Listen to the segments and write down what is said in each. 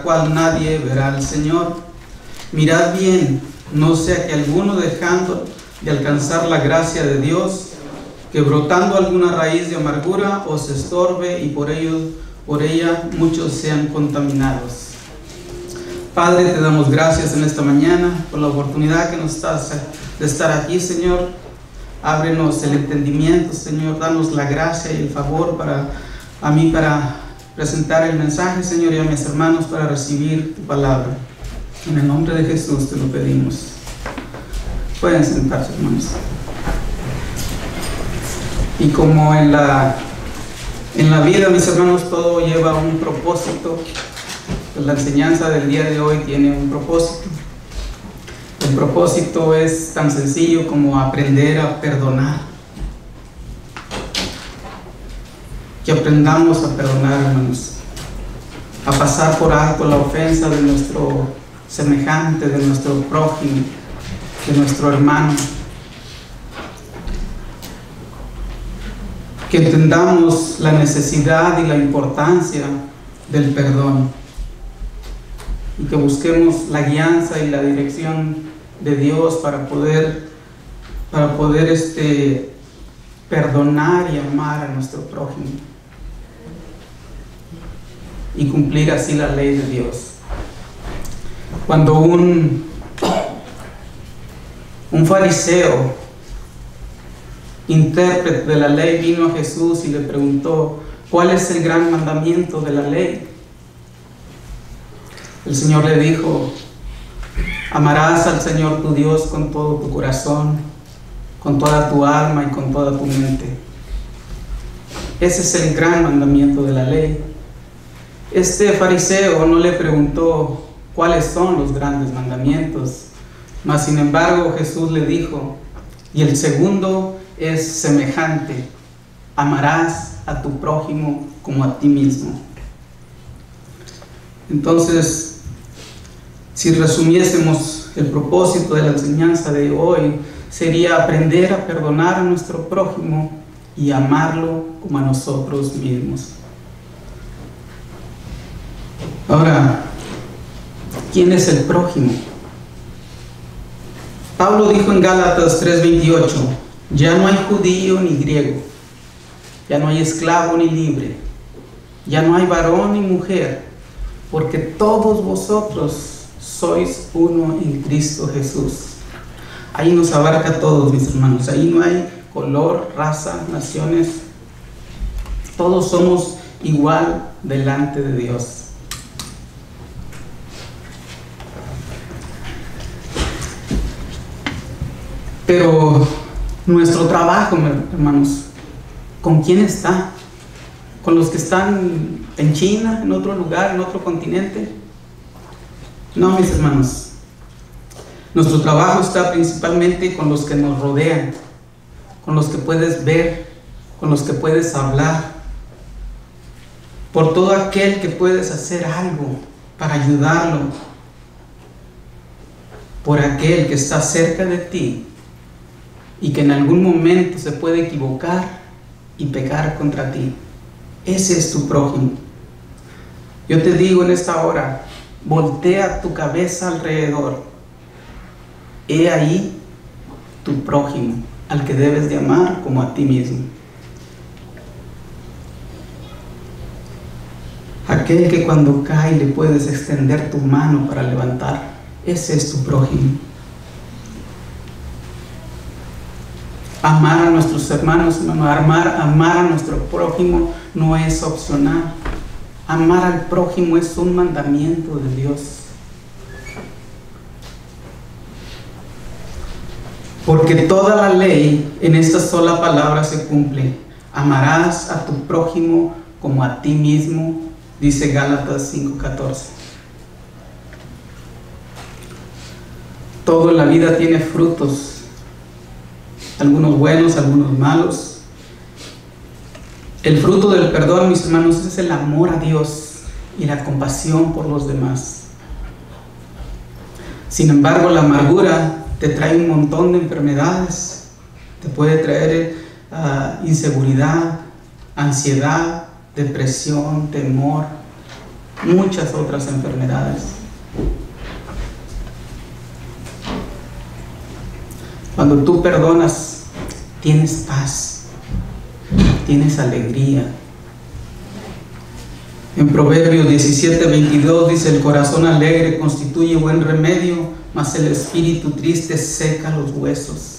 cual nadie verá al Señor. Mirad bien, no sea que alguno, dejando de alcanzar la gracia de Dios, que brotando alguna raíz de amargura os estorbe y por ella muchos sean contaminados. Padre, te damos gracias en esta mañana por la oportunidad que nos das de estar aquí, Señor. Ábrenos el entendimiento, Señor. Danos la gracia y el favor para presentar el mensaje, Señor, y a mis hermanos para recibir tu palabra. En el nombre de Jesús te lo pedimos. Pueden sentarse, hermanos. Y como en la vida, mis hermanos, todo lleva un propósito, pues la enseñanza del día de hoy tiene un propósito. El propósito es tan sencillo como aprender a perdonar. Que aprendamos a perdonar, hermanos. A pasar por alto la ofensa de nuestro semejante, de nuestro prójimo, de nuestro hermano. Que entendamos la necesidad y la importancia del perdón. Y que busquemos la guianza y la dirección de Dios para poder perdonar y amar a nuestro prójimo. Y cumplir así la ley de Dios. Cuando un fariseo, intérprete de la ley, vino a Jesús y le preguntó: ¿cuál es el gran mandamiento de la ley? El Señor le dijo: amarás al Señor tu Dios con todo tu corazón, con toda tu alma y con toda tu mente. Ese es el gran mandamiento de la ley. Este fariseo no le preguntó cuáles son los grandes mandamientos, mas sin embargo Jesús le dijo: y el segundo es semejante: amarás a tu prójimo como a ti mismo. Entonces, si resumiésemos el propósito de la enseñanza de hoy, sería aprender a perdonar a nuestro prójimo y amarlo como a nosotros mismos. Ahora, ¿quién es el prójimo? Pablo dijo en Gálatas 3:28: ya no hay judío ni griego, ya no hay esclavo ni libre, ya no hay varón ni mujer, porque todos vosotros sois uno en Cristo Jesús. Ahí nos abarca a todos, mis hermanos. Ahí no hay color, raza, naciones. Todos somos igual delante de Dios. Pero nuestro trabajo, hermanos, ¿con quién está? ¿Con los que están en China, en otro lugar, en otro continente? No, mis hermanos. Nuestro trabajo está principalmente con los que nos rodean, con los que puedes ver, con los que puedes hablar, por todo aquel que puedes hacer algo para ayudarlo, por aquel que está cerca de ti y que en algún momento se puede equivocar y pecar contra ti. Ese es tu prójimo. Yo te digo en esta hora: voltea tu cabeza alrededor. He ahí tu prójimo, al que debes de amar como a ti mismo. Aquel que cuando cae le puedes extender tu mano para levantar. Ese es tu prójimo. Amar a nuestros hermanos, amar a nuestro prójimo no es opcional. Amar al prójimo es un mandamiento de Dios. Porque toda la ley en esta sola palabra se cumple: amarás a tu prójimo como a ti mismo, dice Gálatas 5:14. Todo en la vida tiene frutos, algunos buenos, algunos malos. El fruto del perdón, mis hermanos, es el amor a Dios y la compasión por los demás. Sin embargo, la amargura te trae un montón de enfermedades. Te puede traer inseguridad, ansiedad, depresión, temor, muchas otras enfermedades. Cuando tú perdonas, tienes paz, tienes alegría. En Proverbios 17:22 dice: el corazón alegre constituye buen remedio, mas el espíritu triste seca los huesos.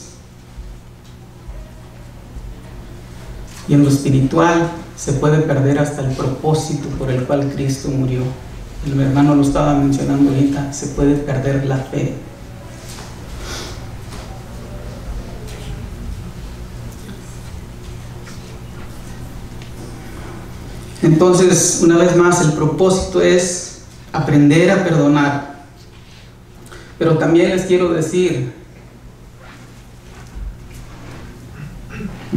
Y en lo espiritual se puede perder hasta el propósito por el cual Cristo murió. El hermano lo estaba mencionando ahorita, se puede perder la fe. Entonces, una vez más, el propósito es aprender a perdonar. Pero también les quiero decir,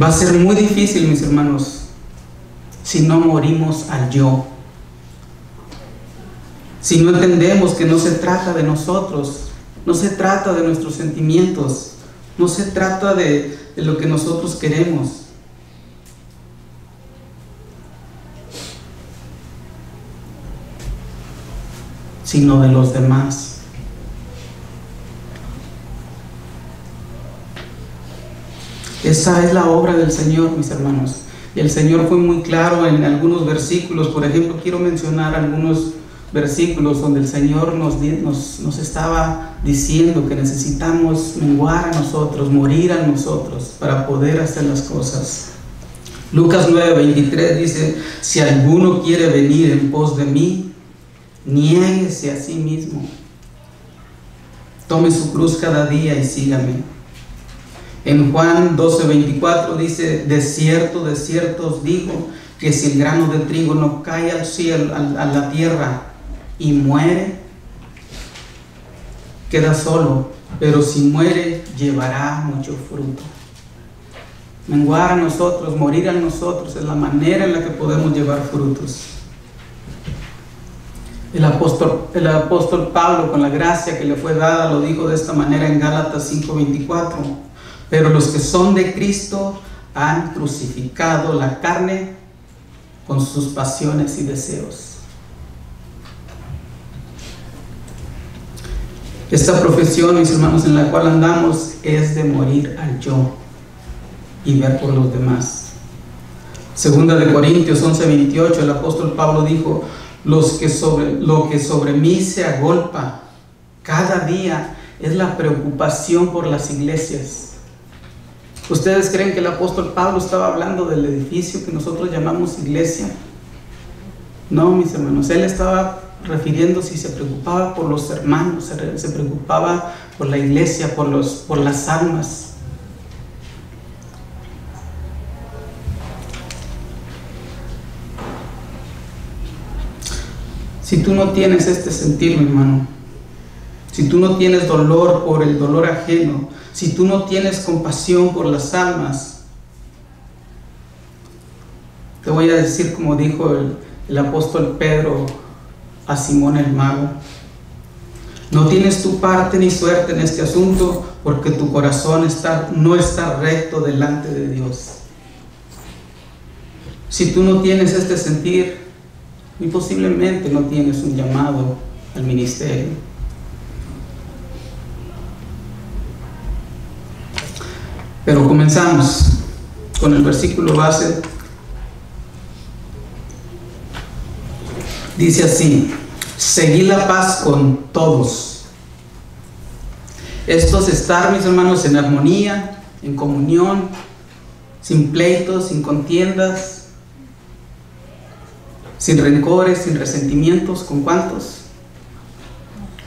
va a ser muy difícil, mis hermanos, si no morimos al yo. Si no entendemos que no se trata de nosotros, no se trata de nuestros sentimientos, no se trata de lo que nosotros queremos. Sino de los demás. Esa es la obra del Señor, mis hermanos. Y el Señor fue muy claro en algunos versículos. Por ejemplo, quiero mencionar algunos versículos donde el Señor nos estaba diciendo que necesitamos menguar a nosotros, morir a nosotros para poder hacer las cosas. Lucas 9:23 dice: si alguno quiere venir en pos de mí, niéguese a sí mismo, tome su cruz cada día y sígame. En Juan 12:24 dice: de cierto os digo, que si el grano de trigo no cae al cielo, a la tierra, y muere, queda solo, pero si muere, llevará mucho fruto. Menguar a nosotros, morir a nosotros, es la manera en la que podemos llevar frutos. El apóstol Pablo, con la gracia que le fue dada, lo dijo de esta manera en Gálatas 5:24: pero los que son de Cristo han crucificado la carne con sus pasiones y deseos. Esta profesión, mis hermanos, en la cual andamos es de morir al yo y ver por los demás. Segunda de Corintios 11:28, el apóstol Pablo dijo: lo que sobre mí se agolpa cada día es la preocupación por las iglesias. ¿Ustedes creen que el apóstol Pablo estaba hablando del edificio que nosotros llamamos iglesia? No, mis hermanos, él estaba refiriéndose y se preocupaba por los hermanos, se preocupaba por la iglesia, por las almas. Si tú no tienes este sentir, mi hermano, si tú no tienes dolor por el dolor ajeno, si tú no tienes compasión por las almas, te voy a decir como dijo el apóstol Pedro a Simón el mago: no tienes tu parte ni suerte en este asunto, porque tu corazón no está recto delante de Dios. Si tú no tienes este sentir, muy posiblemente no tienes un llamado al ministerio. Pero comenzamos con el versículo base. Dice así: seguid la paz con todos. Esto es estar, mis hermanos, en armonía, en comunión, sin pleitos, sin contiendas, sin rencores, sin resentimientos. ¿Con cuántos?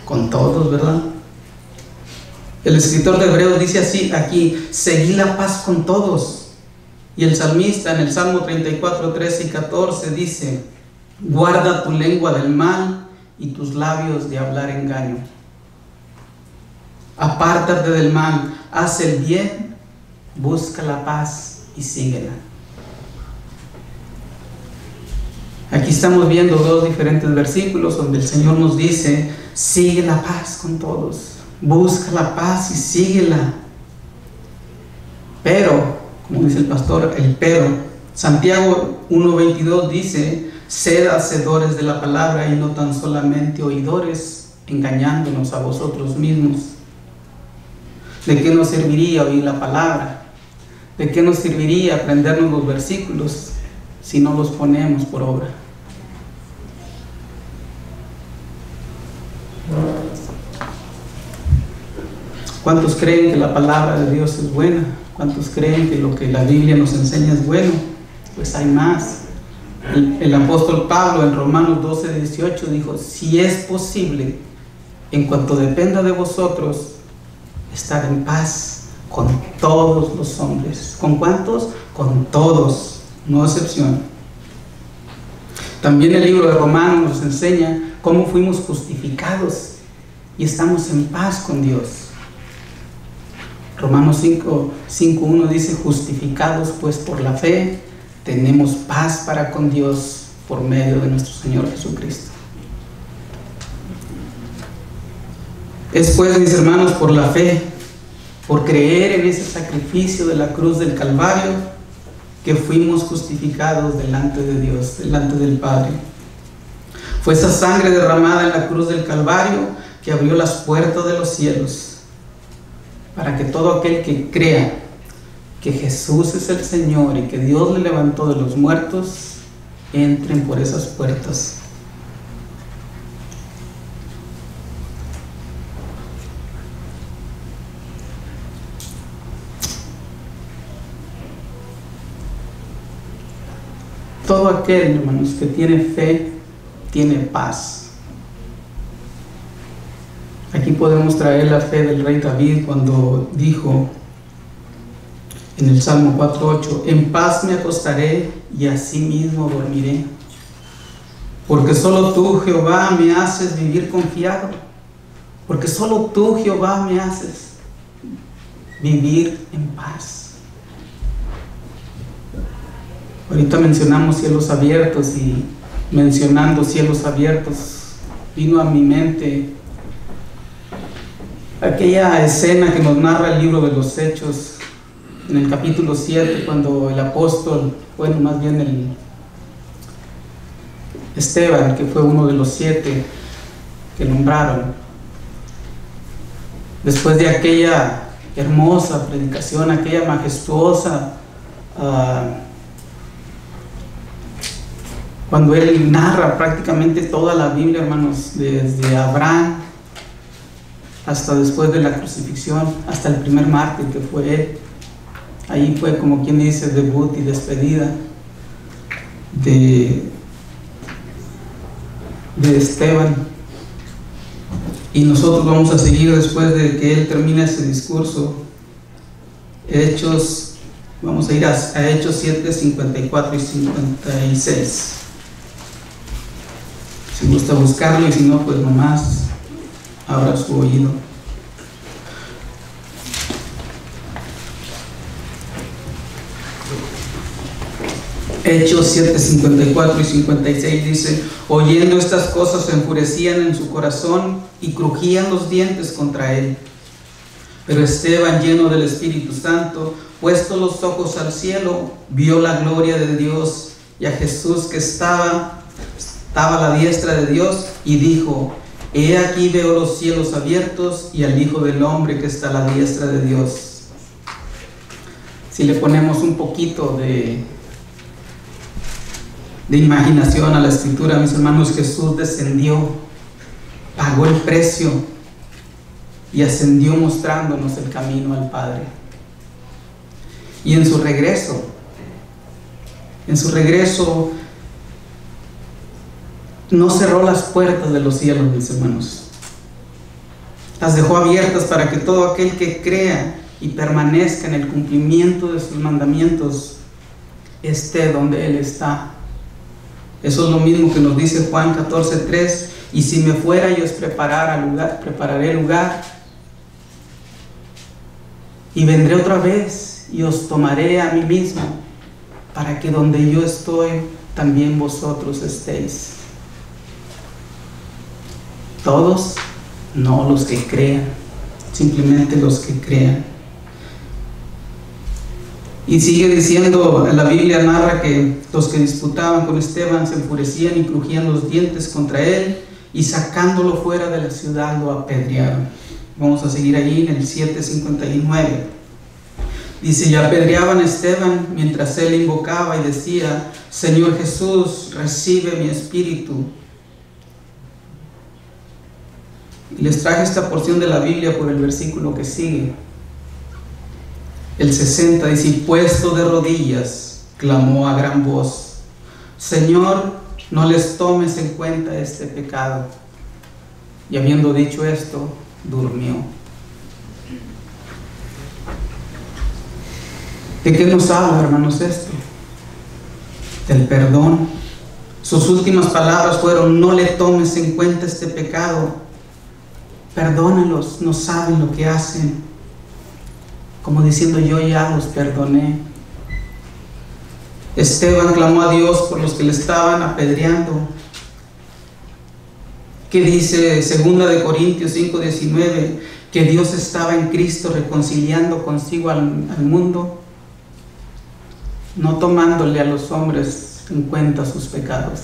Con todos, ¿verdad? El escritor de Hebreos dice así aquí: seguid la paz con todos. Y el salmista en el Salmo 34, 13 y 14 dice: guarda tu lengua del mal y tus labios de hablar engaño. Apártate del mal, haz el bien, busca la paz y síguela. Aquí estamos viendo dos diferentes versículos donde el Señor nos dice: sigue la paz con todos, busca la paz y síguela. Pero, como dice el pastor, Santiago 1:22 dice: Sed hacedores de la palabra y no tan solamente oidores, engañándonos a vosotros mismos. ¿De qué nos serviría oír la palabra? ¿De qué nos serviría aprendernos los versículos si no los ponemos por obra? ¿Cuántos creen que la palabra de Dios es buena? ¿Cuántos creen que lo que la Biblia nos enseña es bueno? Pues hay más. El apóstol Pablo en Romanos 12:18 dijo: si es posible, en cuanto dependa de vosotros, estar en paz con todos los hombres. ¿Con cuántos? Con todos, no excepción. También el libro de Romanos nos enseña cómo fuimos justificados y estamos en paz con Dios. Romanos 5:1 dice: justificados pues por la fe, tenemos paz para con Dios por medio de nuestro Señor Jesucristo. Es pues, mis hermanos, por la fe, por creer en ese sacrificio de la cruz del Calvario, que fuimos justificados delante de Dios, delante del Padre. Fue esa sangre derramada en la cruz del Calvario que abrió las puertas de los cielos, para que todo aquel que crea que Jesús es el Señor y que Dios le levantó de los muertos, entren por esas puertas. Todo aquel, hermanos, que tiene fe, tiene paz. Aquí podemos traer la fe del rey David cuando dijo en el Salmo 4:8: en paz me acostaré y asimismo dormiré, porque solo tú, Jehová, me haces vivir confiado, porque solo tú, Jehová, me haces vivir en paz. Ahorita mencionamos cielos abiertos, y mencionando cielos abiertos vino a mi mente aquella escena que nos narra el libro de los Hechos en el capítulo 7, cuando el apóstol, bueno, más bien el Esteban, que fue uno de los 7 que nombraron, después de aquella hermosa predicación, aquella majestuosa, cuando él narra prácticamente toda la Biblia, hermanos, desde Abraham hasta después de la crucifixión, hasta el primer mártir que fue él. Ahí fue, como quien dice, debut y despedida de Esteban. Y nosotros vamos a seguir después de que él termine ese discurso. Hechos, vamos a ir a Hechos 7, 54 y 56. Si gusta buscarlo, y si no, pues nomás abra su oído. Hechos 7, 54 y 56 dice: oyendo estas cosas se enfurecían en su corazón y crujían los dientes contra él. Pero Esteban, lleno del Espíritu Santo, puesto los ojos al cielo, vio la gloria de Dios y a Jesús que estaba a la diestra de Dios, y dijo: he aquí veo los cielos abiertos y al Hijo del Hombre que está a la diestra de Dios. Si le ponemos un poquito de imaginación a la escritura, mis hermanos, Jesús descendió, pagó el precio y ascendió mostrándonos el camino al Padre. Y en su regreso no cerró las puertas de los cielos, mis hermanos. Las dejó abiertas para que todo aquel que crea y permanezca en el cumplimiento de sus mandamientos esté donde Él está. Eso es lo mismo que nos dice Juan 14:3: y si me fuera y os prepararé lugar, y vendré otra vez y os tomaré a mí mismo, para que donde yo estoy, también vosotros estéis. Todos, no los que crean, simplemente los que crean. Y sigue diciendo, la Biblia narra que los que disputaban con Esteban se enfurecían y crujían los dientes contra él, y sacándolo fuera de la ciudad lo apedrearon. Vamos a seguir ahí en el 7:59. Dice: y apedreaban a Esteban mientras él invocaba y decía: Señor Jesús, recibe mi espíritu. Y les traje esta porción de la Biblia por el versículo que sigue. El 60 dice: y puesto de rodillas, clamó a gran voz: Señor, no les tomes en cuenta este pecado. Y habiendo dicho esto, durmió. ¿De qué nos habla, hermanos, esto? Del perdón. Sus últimas palabras fueron: no le tomes en cuenta este pecado. Perdónalos, no saben lo que hacen. Como diciendo: yo ya los perdoné. Esteban clamó a Dios por los que le estaban apedreando. ¿Qué dice 2 Corintios 5:19? Que Dios estaba en Cristo reconciliando consigo al mundo, no tomándole a los hombres en cuenta sus pecados.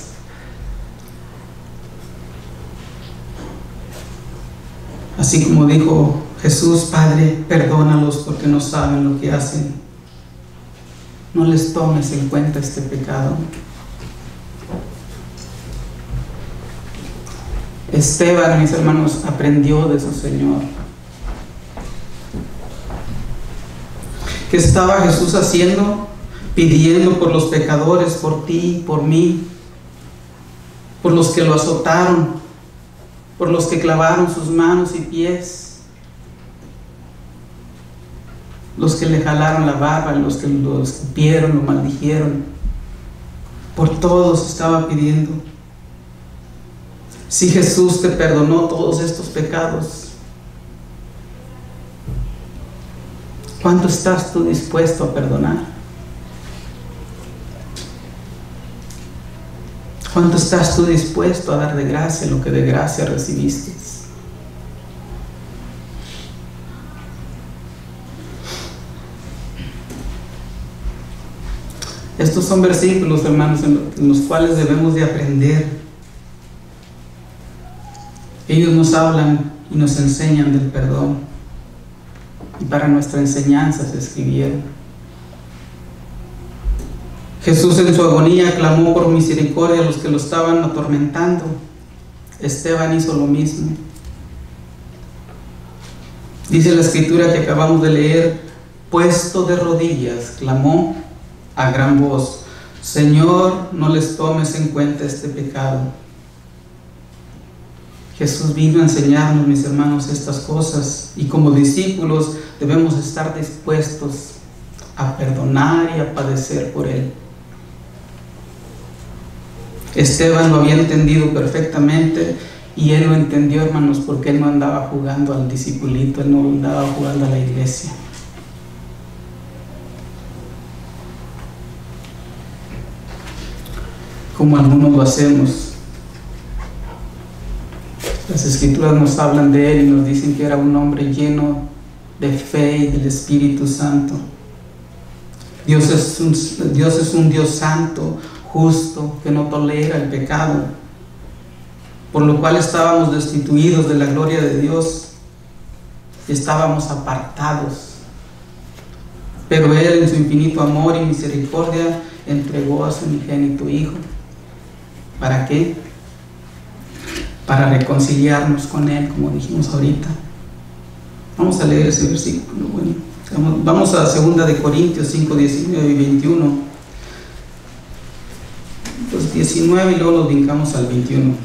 Así como dijo Jesús: Padre, perdónalos porque no saben lo que hacen. No les tomes en cuenta este pecado. Esteban, mis hermanos, aprendió de su Señor. ¿Qué estaba Jesús haciendo? Pidiendo por los pecadores, por ti, por mí, por los que lo azotaron, por los que clavaron sus manos y pies, los que le jalaron la barba, los que lo escupieron, lo maldijeron. Por todos estaba pidiendo. Si Jesús te perdonó todos estos pecados, ¿cuánto estás tú dispuesto a perdonar? ¿Cuánto estás tú dispuesto a dar de gracia lo que de gracia recibiste? Estos son versículos, hermanos, en los cuales debemos de aprender. Ellos nos hablan y nos enseñan del perdón, y para nuestra enseñanza se escribieron. Jesús en su agonía clamó por misericordia a los que lo estaban atormentando. Esteban hizo lo mismo. Dice la escritura que acabamos de leer: puesto de rodillas, clamó a gran voz: Señor, no les tomes en cuenta este pecado. Jesús vino a enseñarnos, mis hermanos, estas cosas, y como discípulos debemos estar dispuestos a perdonar y a padecer por Él. Esteban lo había entendido perfectamente, y él lo entendió, hermanos, porque él no andaba jugando al discipulito, él no andaba jugando a la iglesia. Como algunos lo hacemos. Las escrituras nos hablan de él y nos dicen que era un hombre lleno de fe y del Espíritu Santo. Dios es un Dios santo, justo, que no tolera el pecado, por lo cual estábamos destituidos de la gloria de Dios y estábamos apartados. Pero Él, en su infinito amor y misericordia, entregó a su unigénito Hijo. ¿Para qué? Para reconciliarnos con Él, como dijimos ahorita. Vamos a leer ese versículo. Bueno, vamos a 2 Corintios 5, 19 y 21. Pues 19 y luego los brincamos al 21.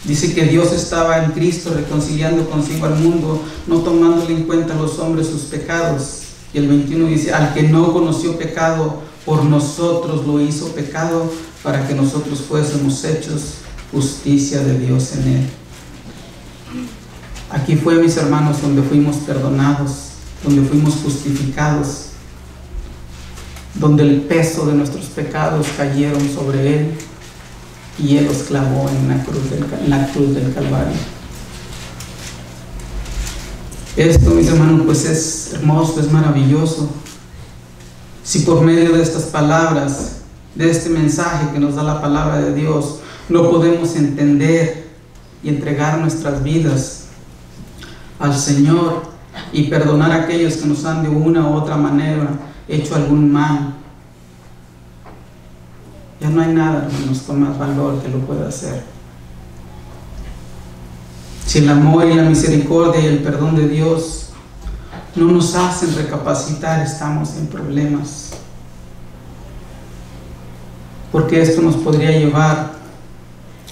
Dice que Dios estaba en Cristo reconciliando consigo al mundo, no tomándole en cuenta a los hombres sus pecados. Y el 21 dice: al que no conoció pecado, por nosotros lo hizo pecado, para que nosotros fuésemos hechos justicia de Dios en Él. Aquí fue, mis hermanos, donde fuimos perdonados, donde fuimos justificados, donde el peso de nuestros pecados cayeron sobre Él y Él los clavó en la cruz del Calvario. Esto, mis hermanos, pues es hermoso, es maravilloso. Si por medio de estas palabras, de este mensaje que nos da la palabra de Dios, no podemos entender y entregar nuestras vidas al Señor y perdonar a aquellos que nos han de una u otra manera hecho algún mal, ya no hay nada, hermanos, con más valor que lo pueda hacer. Si el amor y la misericordia y el perdón de Dios no nos hacen recapacitar, estamos en problemas. Porque esto nos podría llevar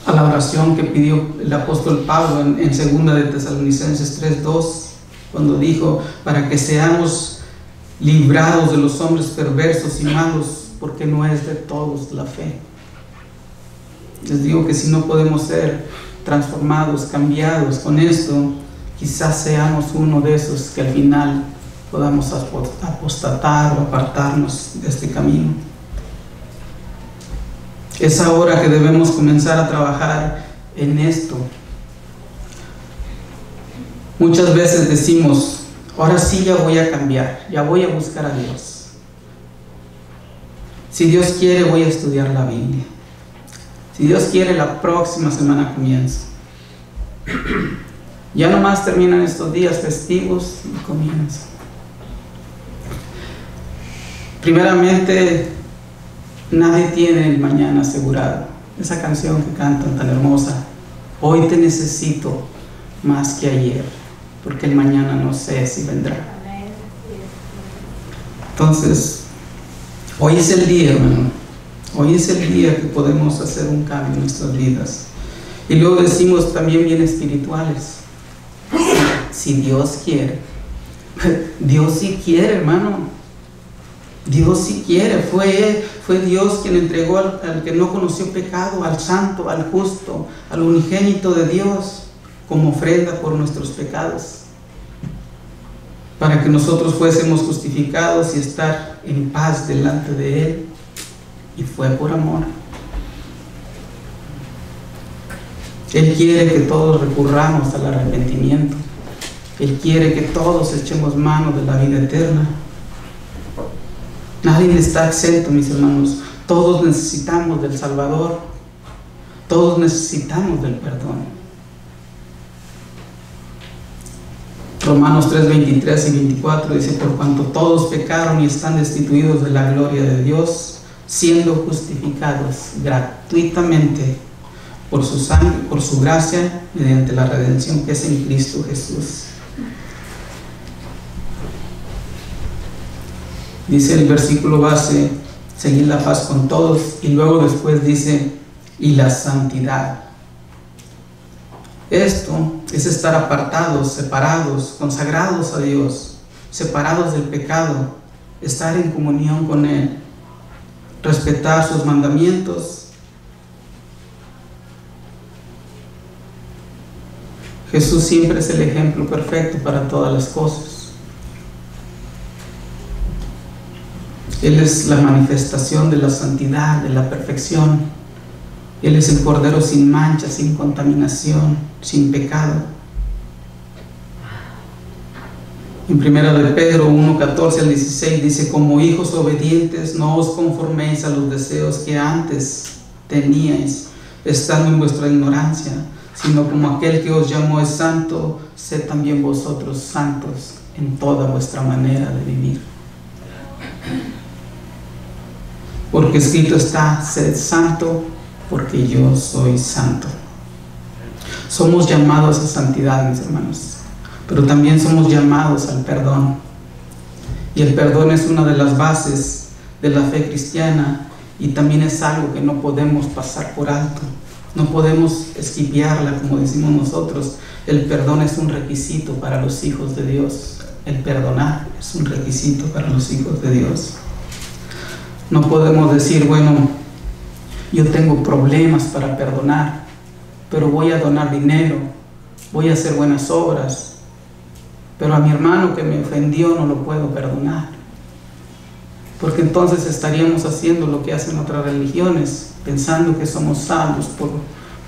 a la oración que pidió el apóstol Pablo en 2 de Tesalonicenses 3:2, cuando dijo: para que seamos librados de los hombres perversos y malos, porque no es de todos la fe. Les digo que si no podemos ser transformados, cambiados con esto, quizás seamos uno de esos que al final podamos apostatar o apartarnos de este camino. Es ahora que debemos comenzar a trabajar en esto. Muchas veces decimos: ahora sí ya voy a cambiar, ya voy a buscar a Dios. Si Dios quiere, voy a estudiar la Biblia. Si Dios quiere, la próxima semana comienzo. Ya nomás terminan estos días festivos y comienzo. Primeramente, nadie tiene el mañana asegurado. Esa canción que cantan tan hermosa: hoy te necesito más que ayer, porque el mañana no sé si vendrá. Entonces, hoy es el día, hermano. Hoy es el día que podemos hacer un cambio en nuestras vidas. Y luego decimos también bien espirituales: si Dios quiere. Dios sí quiere, hermano. Dios sí quiere. Fue Dios quien entregó al que no conoció pecado, al santo, al justo, al unigénito de Dios, como ofrenda por nuestros pecados, para que nosotros fuésemos justificados y estar en paz delante de Él. Y fue por amor. Él quiere que todos recurramos al arrepentimiento. Él quiere que todos echemos mano de la vida eterna. Nadie está exento, mis hermanos. Todos necesitamos del Salvador. Todos necesitamos del perdón. Romanos 3, 23 y 24 dice: por cuanto todos pecaron y están destituidos de la gloria de Dios, siendo justificados gratuitamente por su sangre, por su gracia, mediante la redención que es en Cristo Jesús. Dice el versículo base: seguid la paz con todos, y luego después dice: y la santidad. Esto es estar apartados, separados, consagrados a Dios, separados del pecado, estar en comunión con Él, respetar sus mandamientos. Jesús siempre es el ejemplo perfecto para todas las cosas. Él es la manifestación de la santidad, de la perfección. Él es el Cordero sin mancha, sin contaminación, sin pecado. En 1 de Pedro 1, 14 al 16 dice: como hijos obedientes, no os conforméis a los deseos que antes teníais, estando en vuestra ignorancia, sino como aquel que os llamó es santo, sed también vosotros santos en toda vuestra manera de vivir. Porque escrito está: sed santo, porque yo soy santo. Somos llamados a santidad, mis hermanos, pero también somos llamados al perdón. Y el perdón es una de las bases de la fe cristiana, y también es algo que no podemos pasar por alto. No podemos esquivarla, como decimos nosotros. El perdón es un requisito para los hijos de Dios. El perdonar es un requisito para los hijos de Dios. No podemos decir: bueno, yo tengo problemas para perdonar, pero voy a donar dinero, voy a hacer buenas obras, pero a mi hermano que me ofendió no lo puedo perdonar. Porque entonces estaríamos haciendo lo que hacen otras religiones, pensando que somos salvos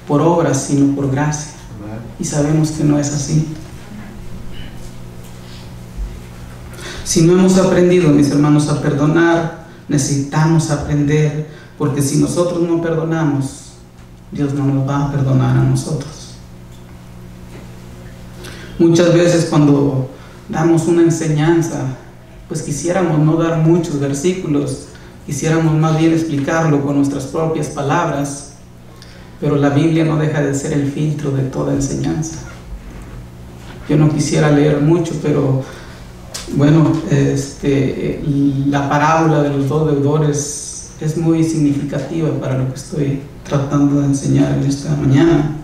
por obras, sino por gracia. Y sabemos que no es así. Si no hemos aprendido, mis hermanos, a perdonar, necesitamos aprender, porque si nosotros no perdonamos, Dios no nos va a perdonar a nosotros. Muchas veces cuando damos una enseñanza, pues quisiéramos no dar muchos versículos, quisiéramos más bien explicarlo con nuestras propias palabras, pero la Biblia no deja de ser el filtro de toda enseñanza. Yo no quisiera leer mucho, pero bueno, la parábola de los dos deudores es muy significativa para lo que estoy tratando de enseñar en esta mañana.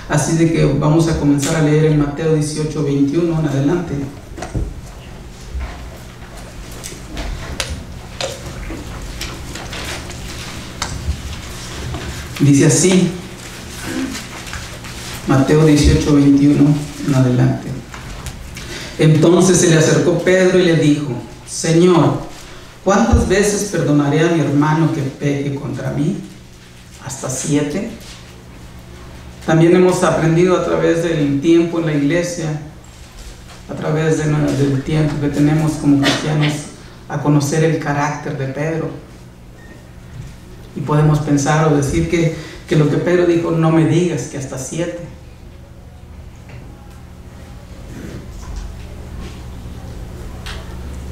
Así de que vamos a comenzar a leer en Mateo 18, 21 en adelante. Dice así, Mateo 18, 21 en adelante. Entonces se le acercó Pedro y le dijo: Señor, ¿cuántas veces perdonaré a mi hermano que peque contra mí? ¿Hasta 7? También hemos aprendido a través del tiempo en la iglesia, a través del tiempo que tenemos como cristianos, a conocer el carácter de Pedro. Y podemos pensar o decir que lo que Pedro dijo, no me digas que hasta 7.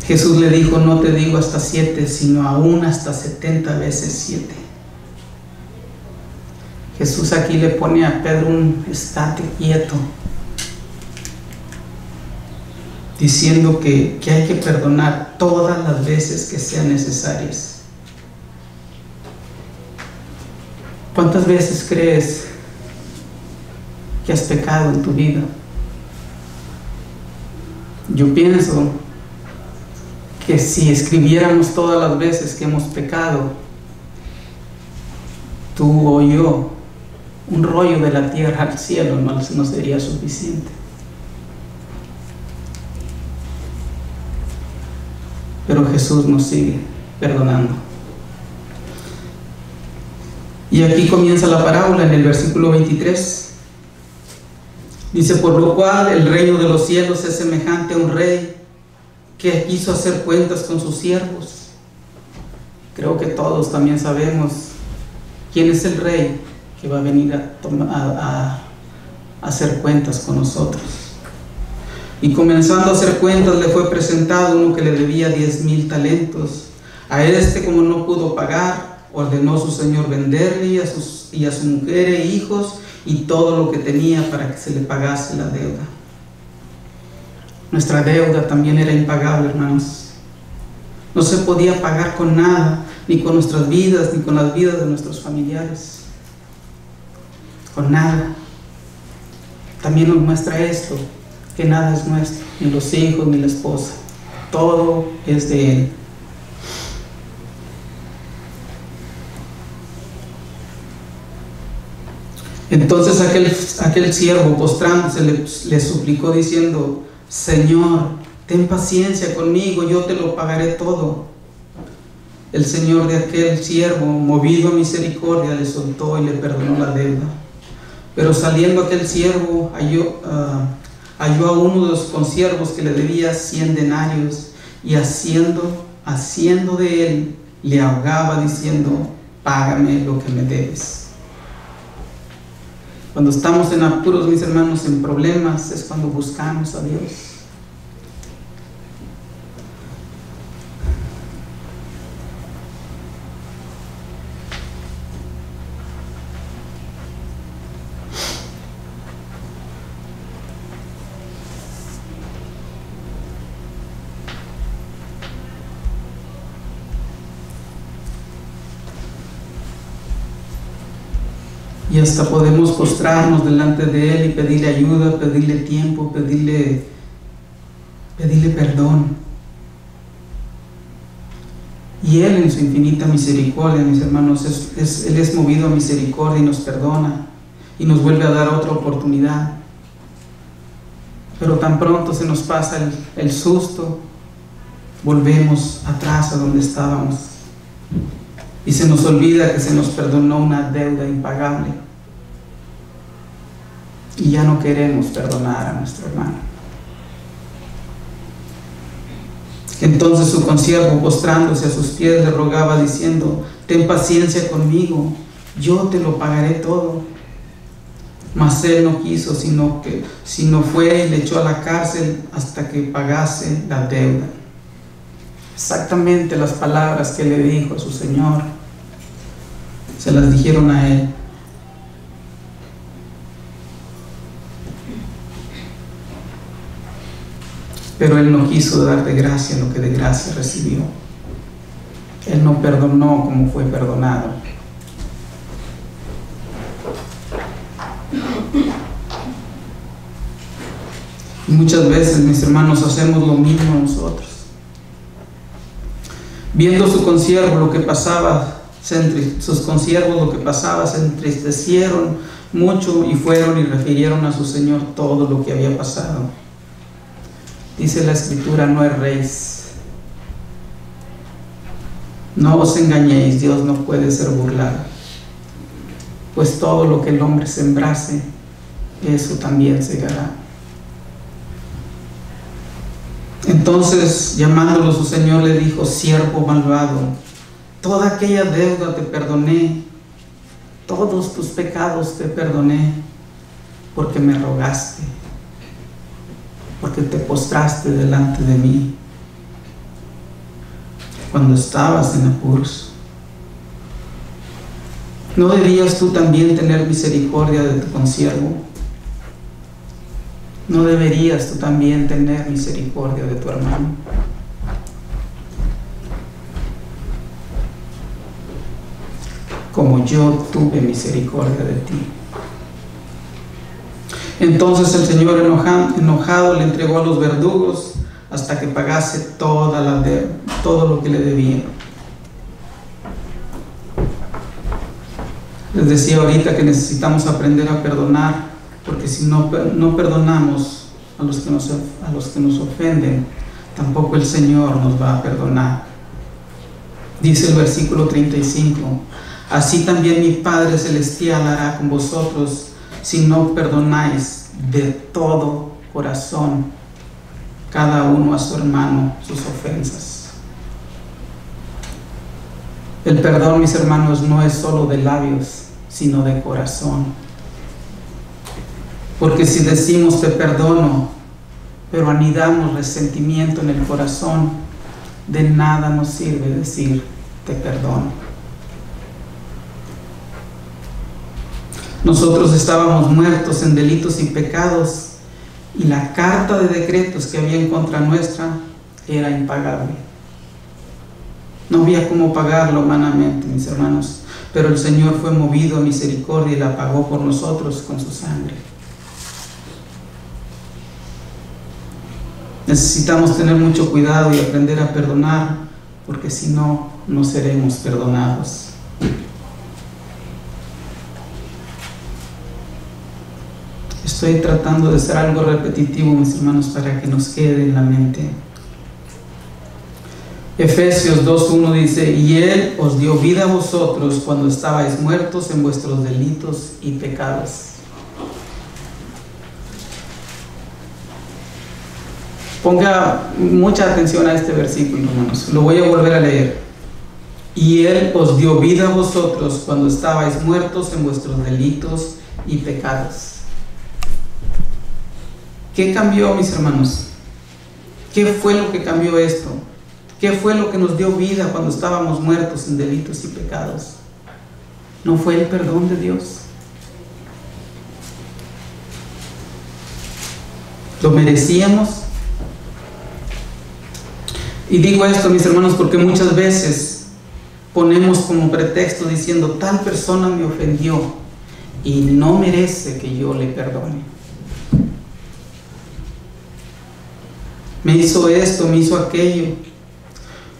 Jesús le dijo: no te digo hasta 7, sino aún hasta 70 veces 7. Jesús aquí le pone a Pedro un estate quieto, diciendo que hay que perdonar todas las veces que sean necesarias. ¿Cuántas veces crees que has pecado en tu vida? Yo pienso que si escribiéramos todas las veces que hemos pecado, tú o yo, un rollo de la tierra al cielo no sería suficiente. Pero Jesús nos sigue perdonando. Y aquí comienza la parábola en el versículo 23. Dice: por lo cual el reino de los cielos es semejante a un rey que quiso hacer cuentas con sus siervos. Creo que todos también sabemos quién es el rey que va a venir a hacer cuentas con nosotros. Y comenzando a hacer cuentas, le fue presentado uno que le debía 10,000 talentos. A este, como no pudo pagar, ordenó su señor venderle y a su mujer e hijos y todo lo que tenía para que se le pagase la deuda. Nuestra deuda también era impagable, hermanos. No se podía pagar con nada, ni con nuestras vidas, ni con las vidas de nuestros familiares. Con nada. También nos muestra esto, que nada es nuestro, ni los hijos, ni la esposa. Todo es de Él. Entonces aquel siervo, postrándose, le suplicó diciendo: Señor, ten paciencia conmigo, yo te lo pagaré todo. El señor de aquel siervo, movido a misericordia, le soltó y le perdonó la deuda. Pero saliendo aquel siervo, halló a uno de los consiervos que le debía 100 denarios, y haciendo de él, le ahogaba diciendo: págame lo que me debes. Cuando estamos en apuros, mis hermanos, en problemas, es cuando buscamos a Dios. Y hasta podemos postrarnos delante de Él y pedirle ayuda, pedirle tiempo, pedirle perdón. Y Él, en su infinita misericordia, mis hermanos, Él es movido a misericordia y nos perdona y nos vuelve a dar otra oportunidad. Pero tan pronto se nos pasa el susto, volvemos atrás a donde estábamos. Y se nos olvida que se nos perdonó una deuda impagable. Y ya no queremos perdonar a nuestro hermano. Entonces su consiervo, postrándose a sus pies, le rogaba diciendo: ten paciencia conmigo, yo te lo pagaré todo. Mas él no quiso, sino fue y le echó a la cárcel hasta que pagase la deuda. Exactamente las palabras que le dijo a su Señor, se las dijeron a él. Pero él no quiso dar de gracia lo que de gracia recibió. Él no perdonó como fue perdonado. Y muchas veces, mis hermanos, hacemos lo mismo nosotros. Viendo su consiervo lo que pasaba, sus consiervos lo que pasaba, se entristecieron mucho y fueron y refirieron a su Señor todo lo que había pasado. Dice la Escritura: no erréis, no os engañéis, Dios no puede ser burlado, pues todo lo que el hombre sembrase, eso también segará. Entonces, llamándolo su Señor, le dijo: siervo malvado, toda aquella deuda te perdoné, todos tus pecados te perdoné, porque me rogaste, porque te postraste delante de mí cuando estabas en apuros. ¿No debías tú también tener misericordia de tu consiervo? ¿No deberías tú también tener misericordia de tu hermano? Como yo tuve misericordia de ti. Entonces el Señor, enojado, le entregó a los verdugos hasta que pagase todo lo que le debía. Les decía ahorita que necesitamos aprender a perdonar, porque si no perdonamos a los que nos ofenden, tampoco el Señor nos va a perdonar. Dice el versículo 35: así también mi Padre Celestial hará con vosotros si no perdonáis de todo corazón cada uno a su hermano sus ofensas. El perdón, mis hermanos, no es solo de labios, sino de corazón. Porque si decimos te perdono, pero anidamos resentimiento en el corazón, de nada nos sirve decir te perdono. Nosotros estábamos muertos en delitos y pecados, y la carta de decretos que había en contra nuestra era impagable. No había cómo pagarla humanamente, mis hermanos, pero el Señor fue movido a misericordia y la pagó por nosotros con su sangre. Necesitamos tener mucho cuidado y aprender a perdonar, porque si no, no seremos perdonados. Estoy tratando de ser algo repetitivo, mis hermanos, para que nos quede en la mente. Efesios 2:1 dice: y Él os dio vida a vosotros cuando estabais muertos en vuestros delitos y pecados. Ponga mucha atención a este versículo, hermanos. Lo voy a volver a leer. Y Él os dio vida a vosotros cuando estabais muertos en vuestros delitos y pecados. ¿Qué cambió, mis hermanos? ¿Qué fue lo que cambió esto? ¿Qué fue lo que nos dio vida cuando estábamos muertos en delitos y pecados? ¿No fue el perdón de Dios? ¿Lo merecíamos? Y digo esto, mis hermanos, porque muchas veces ponemos como pretexto diciendo: tal persona me ofendió y no merece que yo le perdone. Me hizo esto, me hizo aquello.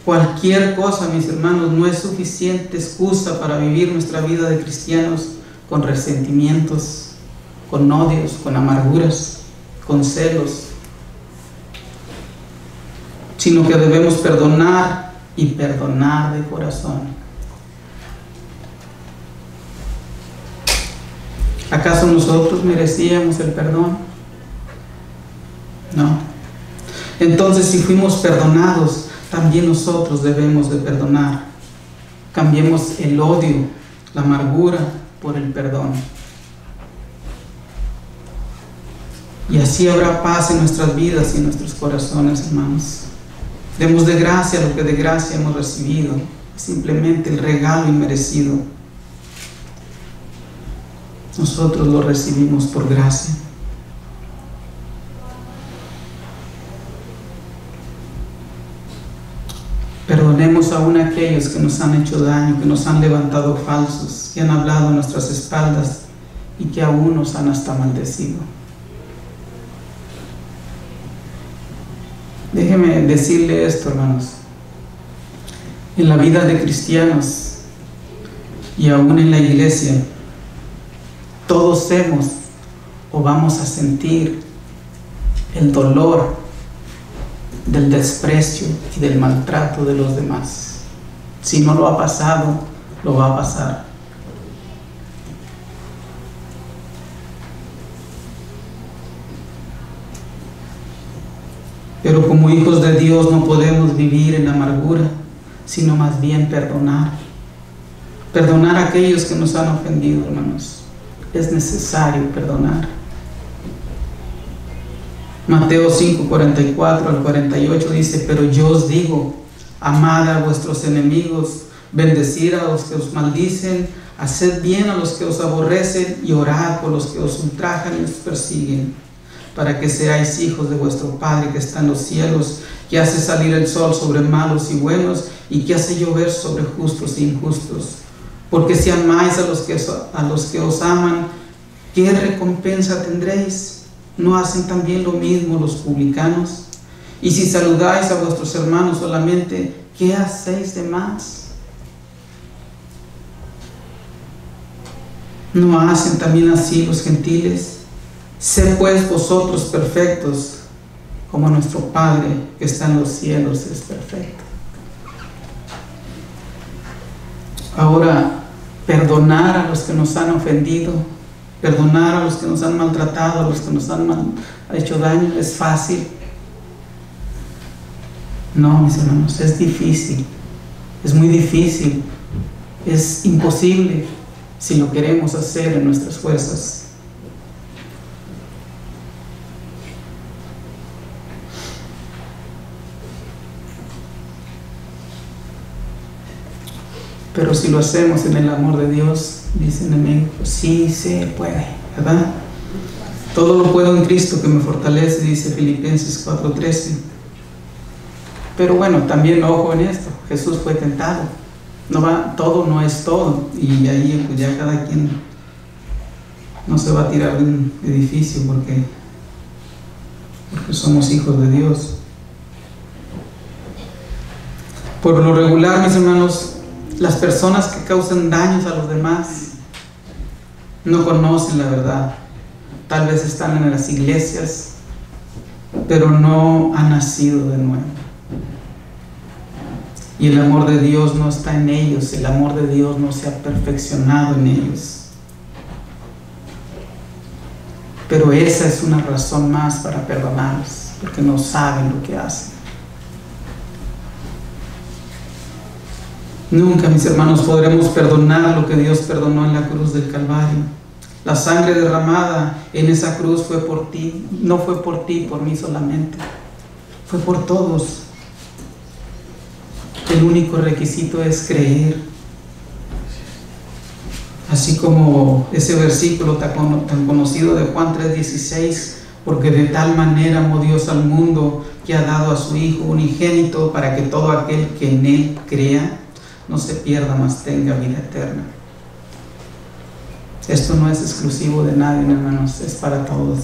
Cualquier cosa, mis hermanos, no es suficiente excusa para vivir nuestra vida de cristianos con resentimientos, con odios, con amarguras, con celos, sino que debemos perdonar y perdonar de corazón. ¿Acaso nosotros merecíamos el perdón? No. Entonces, si fuimos perdonados, también nosotros debemos de perdonar. Cambiemos el odio, la amargura por el perdón. Y así habrá paz en nuestras vidas y en nuestros corazones, hermanos. Demos de gracia lo que de gracia hemos recibido, simplemente el regalo inmerecido. Nosotros lo recibimos por gracia. Perdonemos aún a aquellos que nos han hecho daño, que nos han levantado falsos, que han hablado a nuestras espaldas y que aún nos han hasta maldecido. Déjeme decirle esto, hermanos. En la vida de cristianos y aún en la iglesia, todos hemos o vamos a sentir el dolor del desprecio y del maltrato de los demás. Si no lo ha pasado, lo va a pasar. Pero como hijos de Dios no podemos vivir en amargura, sino más bien perdonar. Perdonar a aquellos que nos han ofendido, hermanos. Es necesario perdonar. Mateo 5, 44 al 48 dice: pero yo os digo, amad a vuestros enemigos, bendecid a los que os maldicen, haced bien a los que os aborrecen y orad por los que os ultrajan y os persiguen, para que seáis hijos de vuestro Padre que está en los cielos, que hace salir el sol sobre malos y buenos, y que hace llover sobre justos e injustos. Porque si amáis a los que os aman, ¿qué recompensa tendréis? ¿No hacen también lo mismo los publicanos? Y si saludáis a vuestros hermanos solamente, ¿qué hacéis de más? ¿No hacen también así los gentiles? Sed pues vosotros perfectos, como nuestro Padre que está en los cielos es perfecto. Ahora, perdonar a los que nos han ofendido, perdonar a los que nos han maltratado, a los que nos han hecho daño, ¿es fácil? No, mis hermanos, es difícil, es muy difícil, es imposible si lo queremos hacer en nuestras fuerzas. Pero si lo hacemos en el amor de Dios, dice el enemigo, pues sí se puede, ¿verdad? Todo lo puedo en Cristo que me fortalece, dice Filipenses 4:13. Pero bueno, también ojo en esto, Jesús fue tentado. Todo no es todo, y ahí pues ya cada quien no se va a tirar de un edificio porque somos hijos de Dios. Por lo regular, mis hermanos, las personas que causan daños a los demás no conocen la verdad. Tal vez están en las iglesias, pero no han nacido de nuevo. Y el amor de Dios no está en ellos, el amor de Dios no se ha perfeccionado en ellos. Pero esa es una razón más para perdonarlos, porque no saben lo que hacen. Nunca, mis hermanos, podremos perdonar lo que Dios perdonó en la cruz del Calvario. La sangre derramada en esa cruz fue por ti, no fue por ti, por mí solamente, fue por todos. El único requisito es creer. Así como ese versículo tan conocido de Juan 3:16, porque de tal manera amó Dios al mundo que ha dado a su Hijo unigénito para que todo aquel que en Él crea no se pierda, mas tenga vida eterna. Esto no es exclusivo de nadie, hermanos, es para todos.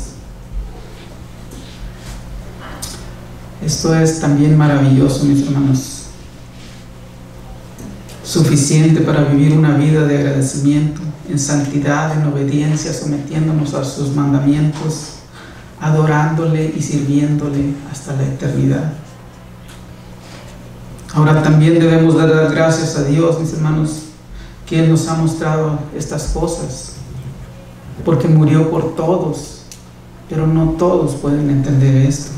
Esto es también maravilloso, mis hermanos. Suficiente para vivir una vida de agradecimiento, en santidad, en obediencia, sometiéndonos a sus mandamientos, adorándole y sirviéndole hasta la eternidad. Ahora también debemos dar las gracias a Dios, mis hermanos, que Él nos ha mostrado estas cosas, porque murió por todos, pero no todos pueden entender esto.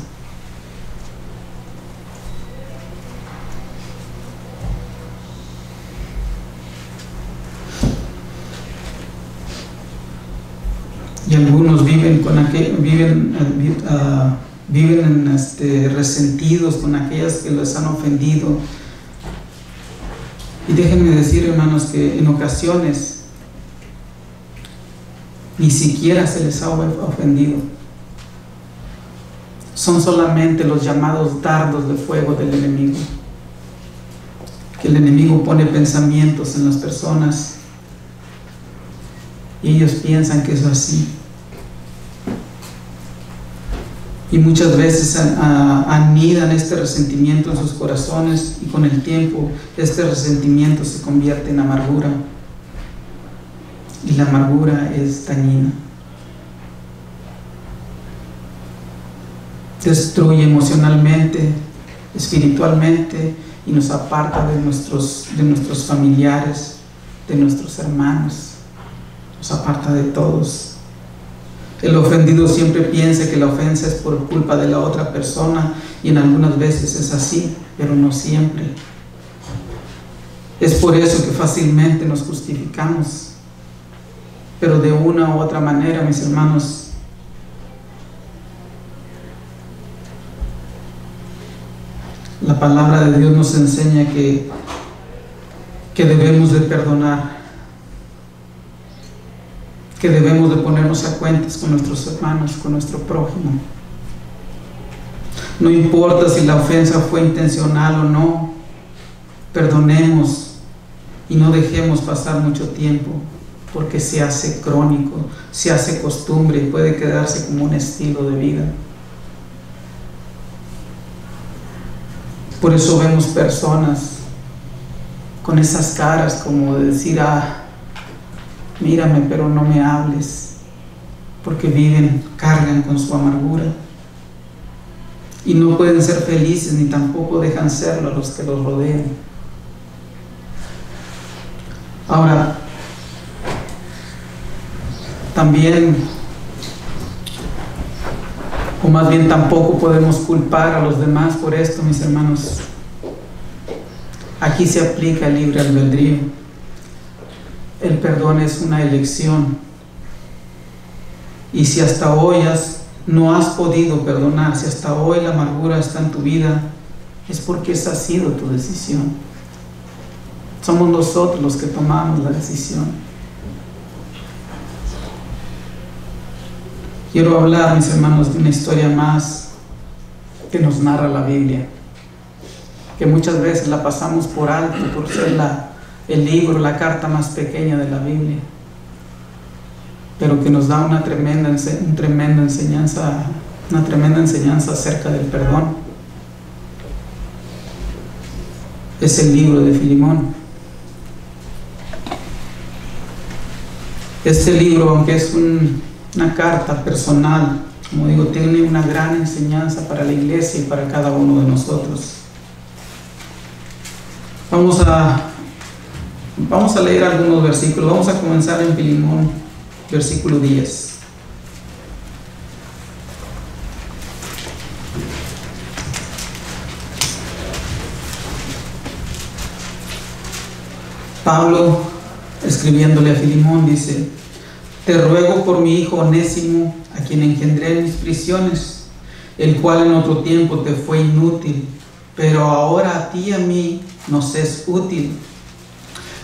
viven resentidos con aquellas que les han ofendido. Y déjenme decir, hermanos, que en ocasiones ni siquiera se les ha ofendido. Son solamente los llamados dardos de fuego del enemigo. Que el enemigo pone pensamientos en las personas y ellos piensan que es así. Y muchas veces anidan este resentimiento en sus corazones, y con el tiempo este resentimiento se convierte en amargura, y la amargura es dañina. Destruye emocionalmente, espiritualmente, y nos aparta de nuestros familiares, de nuestros hermanos, nos aparta de todos. El ofendido siempre piensa que la ofensa es por culpa de la otra persona, y en algunas veces es así, pero no siempre. Es por eso que fácilmente nos justificamos, pero de una u otra manera, mis hermanos, la palabra de Dios nos enseña que debemos de perdonar, que debemos de ponernos a cuentas con nuestros hermanos, con nuestro prójimo. No importa si la ofensa fue intencional o no, perdonemos y no dejemos pasar mucho tiempo, porque se hace crónico, se hace costumbre y puede quedarse como un estilo de vida. Por eso vemos personas con esas caras como de decir: mírame, pero no me hables, porque cargan con su amargura y no pueden ser felices, ni tampoco dejan serlo a los que los rodean. Ahora, también, o más bien tampoco podemos culpar a los demás por esto, mis hermanos. Aquí se aplica el libre albedrío. El perdón es una elección, y si hasta hoy no has podido perdonar, si hasta hoy la amargura está en tu vida, es porque esa ha sido tu decisión. Somos nosotros los que tomamos la decisión. Quiero hablar, mis hermanos, de una historia más que nos narra la Biblia, que muchas veces la pasamos por alto por ser el libro, la carta más pequeña de la Biblia, pero que nos da una tremenda enseñanza acerca del perdón. Es el libro de Filemón. Este libro, aunque es una carta personal, como digo, tiene una gran enseñanza para la iglesia y para cada uno de nosotros. Vamos a leer algunos versículos. Vamos a comenzar en Filemón, versículo 10. Pablo, escribiéndole a Filemón, dice: te ruego por mi hijo Onésimo, a quien engendré en mis prisiones, el cual en otro tiempo te fue inútil, pero ahora a ti y a mí nos es útil,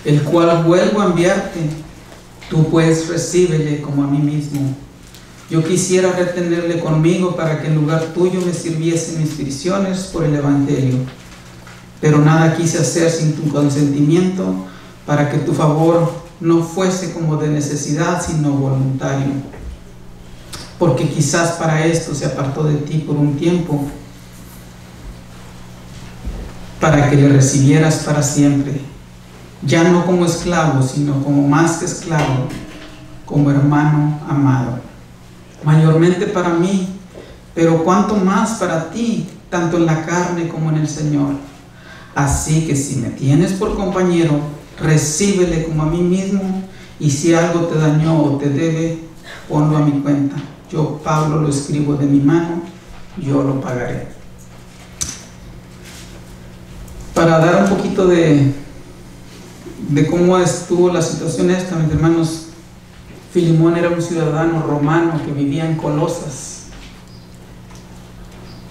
el cual vuelvo a enviarte. Tú pues recíbele como a mí mismo. Yo quisiera retenerle conmigo para que en lugar tuyo me sirviese en mis prisiones por el Evangelio, pero nada quise hacer sin tu consentimiento, para que tu favor no fuese como de necesidad, sino voluntario, porque quizás para esto se apartó de ti por un tiempo, para que le recibieras para siempre, ya no como esclavo, sino como más que esclavo, como hermano amado, mayormente para mí, pero cuanto más para ti, tanto en la carne como en el Señor. Así que si me tienes por compañero, recíbele como a mí mismo, y si algo te dañó o te debe, ponlo a mi cuenta. Yo, Pablo, lo escribo de mi mano, yo lo pagaré. Para dar un poquito de cómo estuvo la situación esta, mis hermanos, Filemón era un ciudadano romano que vivía en Colosas.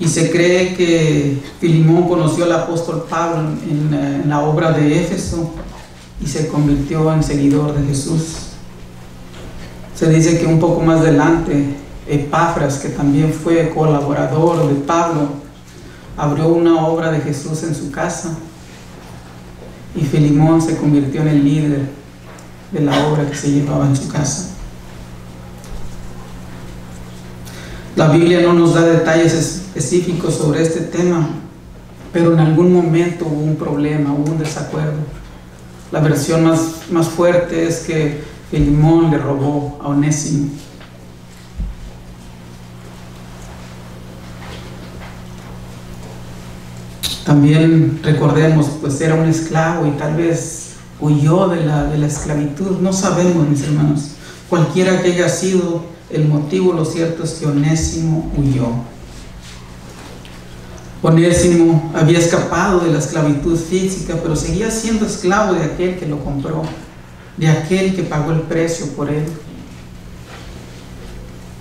Y se cree que Filemón conoció al apóstol Pablo en la obra de Éfeso y se convirtió en seguidor de Jesús. Se dice que un poco más adelante, Epafras, que también fue colaborador de Pablo, abrió una obra de Jesús en su casa y Filemón se convirtió en el líder de la obra que se llevaba en su casa. La Biblia no nos da detalles específicos sobre este tema, pero en algún momento hubo un problema, hubo un desacuerdo. La versión más fuerte es que Filemón le robó a Onésimo. También recordemos, pues era un esclavo y tal vez huyó de la esclavitud. No sabemos, mis hermanos. Cualquiera que haya sido el motivo, lo cierto es que Onésimo huyó. Onésimo había escapado de la esclavitud física, pero seguía siendo esclavo de aquel que lo compró, de aquel que pagó el precio por él.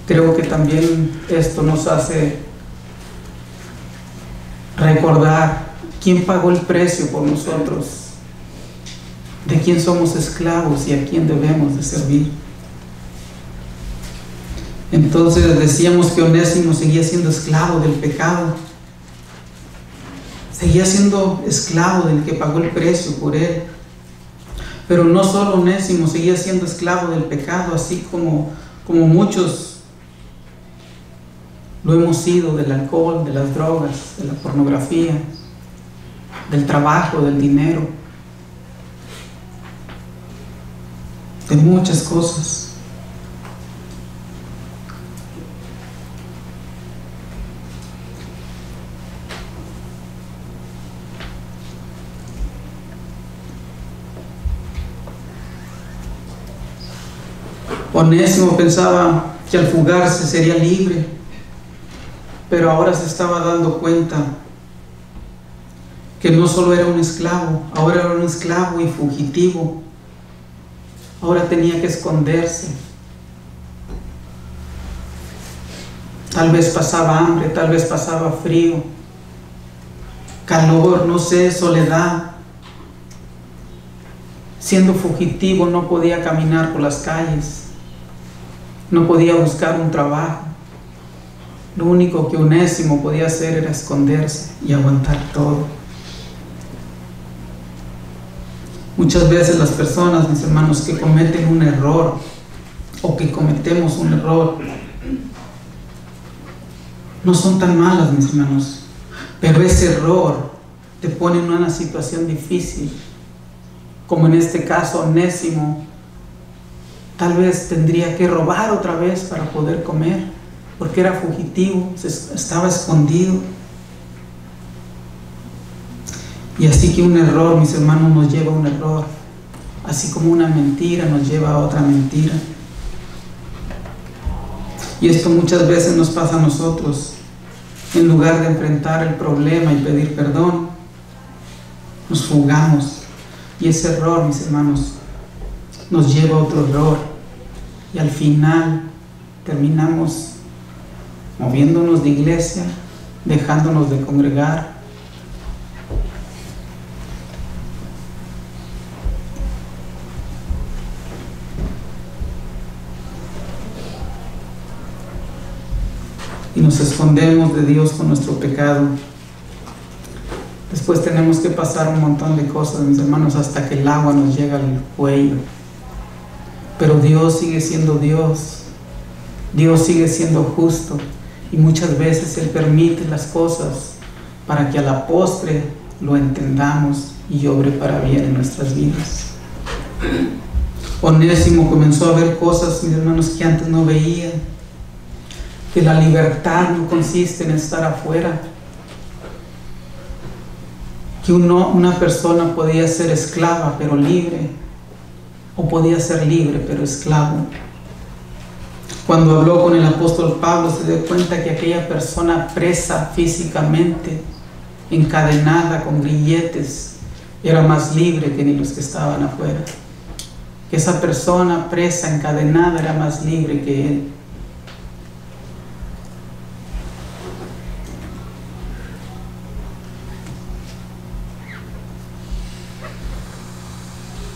Creo que también esto nos hace recordar quién pagó el precio por nosotros, de quién somos esclavos y a quién debemos de servir. Entonces decíamos que Onésimo seguía siendo esclavo del pecado, seguía siendo esclavo del que pagó el precio por él. Pero no solo Onésimo seguía siendo esclavo del pecado, así como muchos lo hemos sido del alcohol, de las drogas, de la pornografía, del trabajo, del dinero, de muchas cosas. Onésimo pensaba que al fugarse sería libre, pero ahora se estaba dando cuenta que no solo era un esclavo, ahora era un esclavo y fugitivo. Ahora tenía que esconderse. Tal vez pasaba hambre, tal vez pasaba frío, calor, no sé, soledad. Siendo fugitivo no podía caminar por las calles. No podía buscar un trabajo. Lo único que Onésimo podía hacer era esconderse y aguantar todo. Muchas veces las personas, mis hermanos, que cometen un error o que cometemos un error, no son tan malas, mis hermanos, pero ese error te pone en una situación difícil, como en este caso Onésimo. Tal vez tendría que robar otra vez para poder comer, porque era fugitivo, estaba escondido. Y así que un error, mis hermanos, nos lleva a un error, así como una mentira nos lleva a otra mentira. Y esto muchas veces nos pasa a nosotros. En lugar de enfrentar el problema y pedir perdón, nos fugamos. Y ese error, mis hermanos, nos lleva a otro error y al final terminamos moviéndonos de iglesia, dejándonos de congregar. Y nos escondemos de Dios con nuestro pecado. Después tenemos que pasar un montón de cosas, mis hermanos, hasta que el agua nos llega al cuello. Pero Dios sigue siendo Dios. Dios sigue siendo justo. Y muchas veces Él permite las cosas para que a la postre lo entendamos y obre para bien en nuestras vidas. Onésimo comenzó a ver cosas, mis hermanos, que antes no veía. Que la libertad no consiste en estar afuera. Que una persona podía ser esclava pero libre, o podía ser libre pero esclavo. Cuando habló con el apóstol Pablo, se dio cuenta que aquella persona presa físicamente, encadenada con grilletes, era más libre que ni los que estaban afuera. que esa persona presa, encadenada, era más libre que él.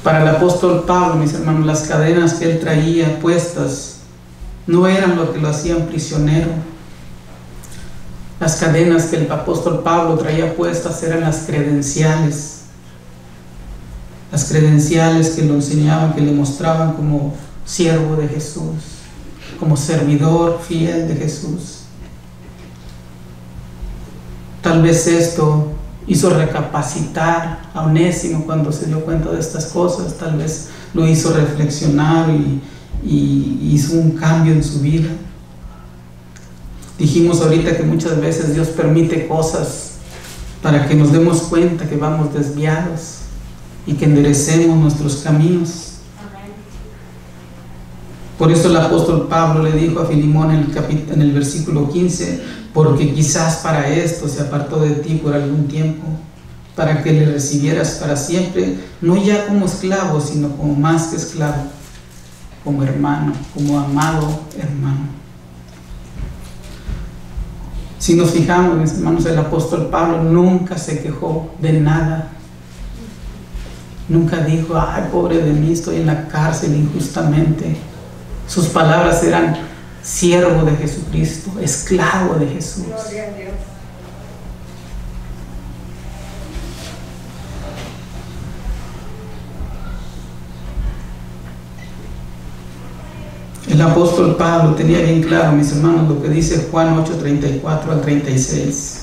Para el apóstol Pablo, mis hermanos, las cadenas que él traía puestas no eran lo que lo hacían prisionero. Las cadenas que el apóstol Pablo traía puestas eran las credenciales. Las credenciales que lo enseñaban, que le mostraban como siervo de Jesús, como servidor fiel de Jesús. Tal vez esto hizo recapacitar a Onésimo cuando se dio cuenta de estas cosas. Tal vez lo hizo reflexionar y hizo un cambio en su vida. Dijimos ahorita que muchas veces Dios permite cosas para que nos demos cuenta que vamos desviados y que enderecemos nuestros caminos. Por eso el apóstol Pablo le dijo a Filemón en el versículo 15: porque quizás para esto se apartó de ti por algún tiempo, para que le recibieras para siempre, no ya como esclavo, sino como más que esclavo, como hermano, como amado hermano. Si nos fijamos, mis hermanos, el apóstol Pablo nunca se quejó de nada. Nunca dijo: ay, pobre de mí, estoy en la cárcel injustamente. Sus palabras eran: siervo de Jesucristo, esclavo de Jesús. Gloria a Dios. El apóstol Pablo tenía bien claro, mis hermanos, lo que dice Juan 8:34 al 36.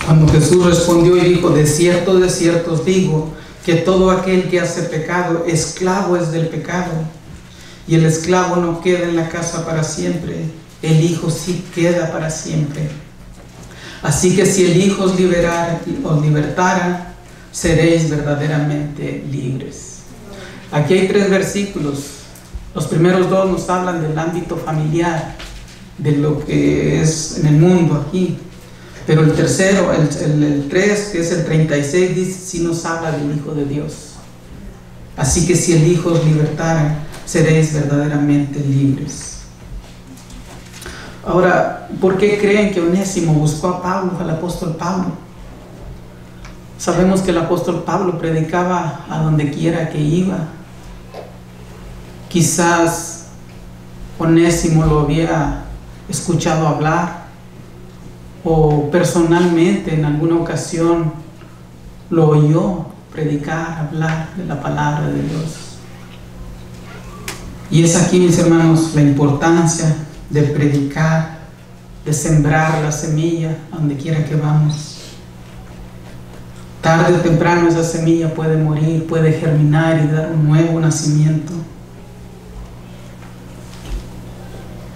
Cuando Jesús respondió y dijo: de cierto os digo, que todo aquel que hace pecado, esclavo es del pecado. Y el esclavo no queda en la casa para siempre, el Hijo sí queda para siempre. Así que si el Hijo os libertara, seréis verdaderamente libres. Aquí hay 3 versículos. Los primeros 2 nos hablan del ámbito familiar, de lo que es en el mundo aquí. Pero el tercero, el 3, que es el 36, dice, sí nos habla del Hijo de Dios. Así que si el Hijo os libertara, seréis verdaderamente libres. Ahora, ¿por qué creen que Onésimo buscó a Pablo, al apóstol Pablo? Sabemos que el apóstol Pablo predicaba a donde quiera que iba. Quizás Onésimo lo había escuchado hablar, o personalmente en alguna ocasión lo oyó predicar, hablar de la palabra de Dios. Y es aquí, mis hermanos, la importancia de predicar, de sembrar la semilla a donde quiera que vamos. Tarde o temprano esa semilla puede morir, puede germinar y dar un nuevo nacimiento.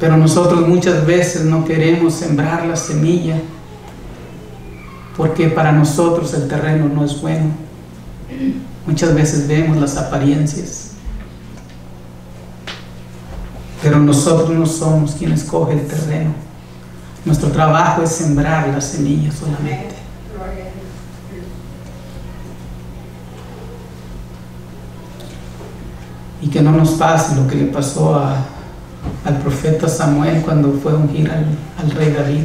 Pero nosotros muchas veces no queremos sembrar la semilla porque para nosotros el terreno no es bueno. Muchas veces vemos las apariencias, pero nosotros no somos quienes coge el terreno. Nuestro trabajo es sembrar la semilla solamente. Y que no nos pase lo que le pasó al profeta Samuel cuando fue a ungir al rey David.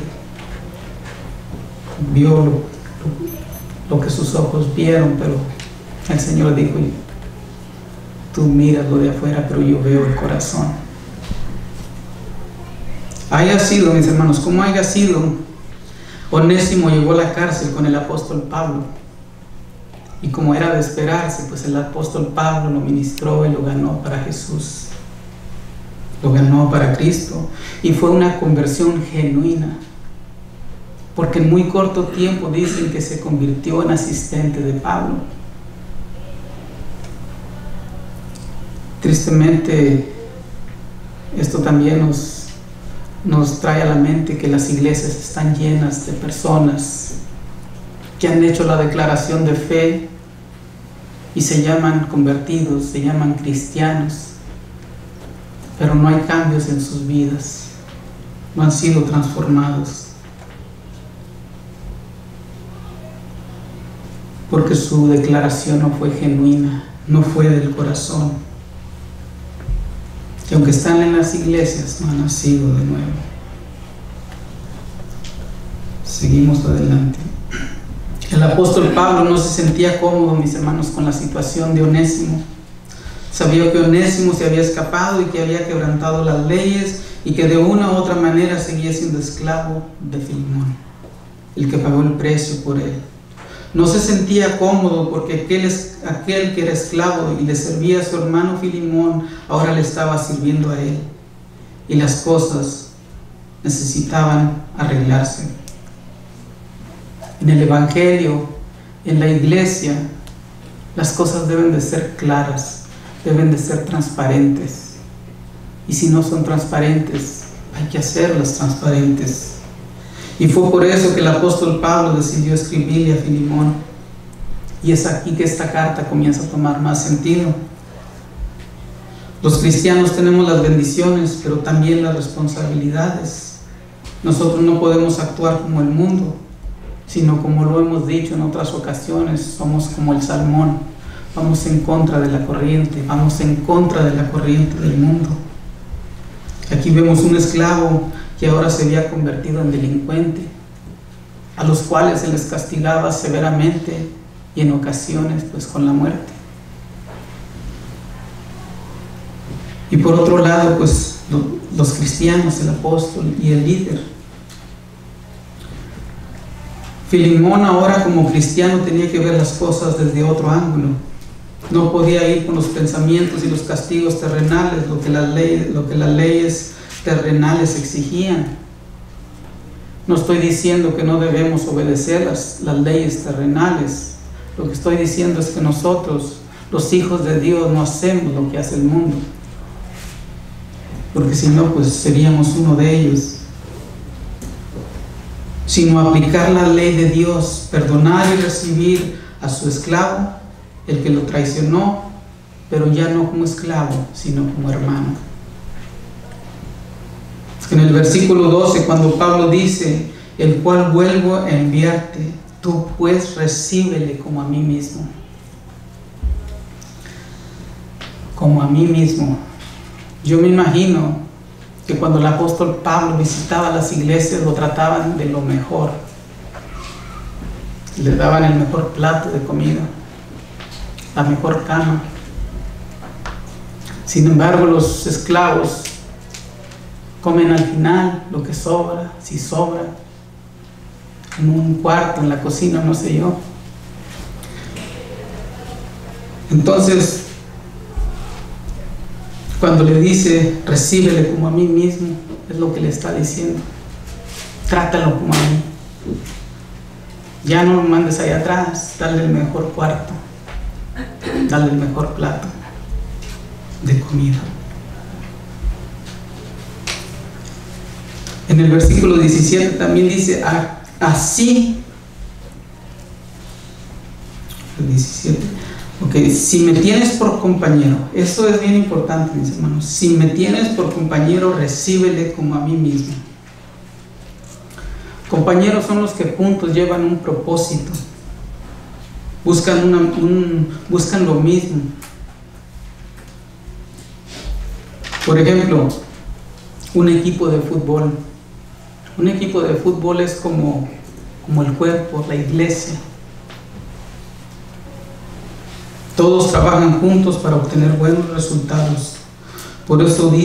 Vio lo que sus ojos vieron, pero el Señor dijo: tú miras lo de afuera, pero yo veo el corazón. Haya sido, mis hermanos, como haya sido, Onésimo llegó a la cárcel con el apóstol Pablo. Y como era de esperarse, pues el apóstol Pablo lo ministró y lo ganó para Jesús. Lo ganó para Cristo. Y fue una conversión genuina. Porque en muy corto tiempo dicen que se convirtió en asistente de Pablo. Tristemente, esto también nos trae a la mente que las iglesias están llenas de personas que han hecho la declaración de fe y se llaman convertidos, se llaman cristianos, pero no hay cambios en sus vidas, no han sido transformados. porque su declaración no fue genuina, no fue del corazón. Y aunque están en las iglesias, no han nacido de nuevo. Seguimos adelante. El apóstol Pablo no se sentía cómodo, mis hermanos, con la situación de Onésimo. Sabía que Onésimo se había escapado y que había quebrantado las leyes y que de una u otra manera seguía siendo esclavo de Filemón, el que pagó el precio por él. No se sentía cómodo porque aquel que era esclavo y le servía a su hermano Filemón ahora le estaba sirviendo a él, y las cosas necesitaban arreglarse. En el Evangelio, en la iglesia, las cosas deben de ser claras, deben de ser transparentes, y si no son transparentes, hay que hacerlas transparentes. Y fue por eso que el apóstol Pablo decidió escribirle a Filemón, y es aquí que esta carta comienza a tomar más sentido. Los cristianos tenemos las bendiciones, pero también las responsabilidades. Nosotros no podemos actuar como el mundo, sino como lo hemos dicho en otras ocasiones, somos como el salmón, vamos en contra de la corriente, vamos en contra de la corriente del mundo. Aquí vemos un esclavo que ahora se había convertido en delincuente, a los cuales se les castigaba severamente y en ocasiones pues con la muerte. Y por otro lado pues los cristianos, el apóstol y el líder. Filemón ahora como cristiano tenía que ver las cosas desde otro ángulo. No podía ir con los pensamientos y los castigos terrenales, lo que las leyes terrenales exigían. No estoy diciendo que no debemos obedecer las leyes terrenales. Lo que estoy diciendo es que nosotros, los hijos de Dios, no hacemos lo que hace el mundo, porque si no, pues seríamos uno de ellos. Sino aplicar la ley de Dios, perdonar y recibir a su esclavo, el que lo traicionó, pero ya no como esclavo, sino como hermano. En el versículo 12, cuando Pablo dice, el cual vuelvo a enviarte, tú pues recíbele como a mí mismo. Como a mí mismo. Yo me imagino que cuando el apóstol Pablo visitaba las iglesias lo trataban de lo mejor. Le daban el mejor plato de comida, la mejor cama. Sin embargo, los esclavos comen al final lo que sobra, si sobra, en un cuarto, en la cocina, no sé yo. Entonces, cuando le dice, recíbele como a mí mismo, es lo que le está diciendo. Trátalo como a mí. Ya no lo mandes allá atrás, dale el mejor cuarto, dale el mejor plato de comida. En el versículo 17 también dice, así, el 17, ok, si me tienes por compañero, esto es bien importante, mis hermanos, si me tienes por compañero, recíbele como a mí mismo. Compañeros son los que juntos llevan un propósito, buscan lo mismo. Por ejemplo, un equipo de fútbol. Un equipo de fútbol es como el cuerpo, la iglesia. Todos trabajan juntos para obtener buenos resultados. Por eso se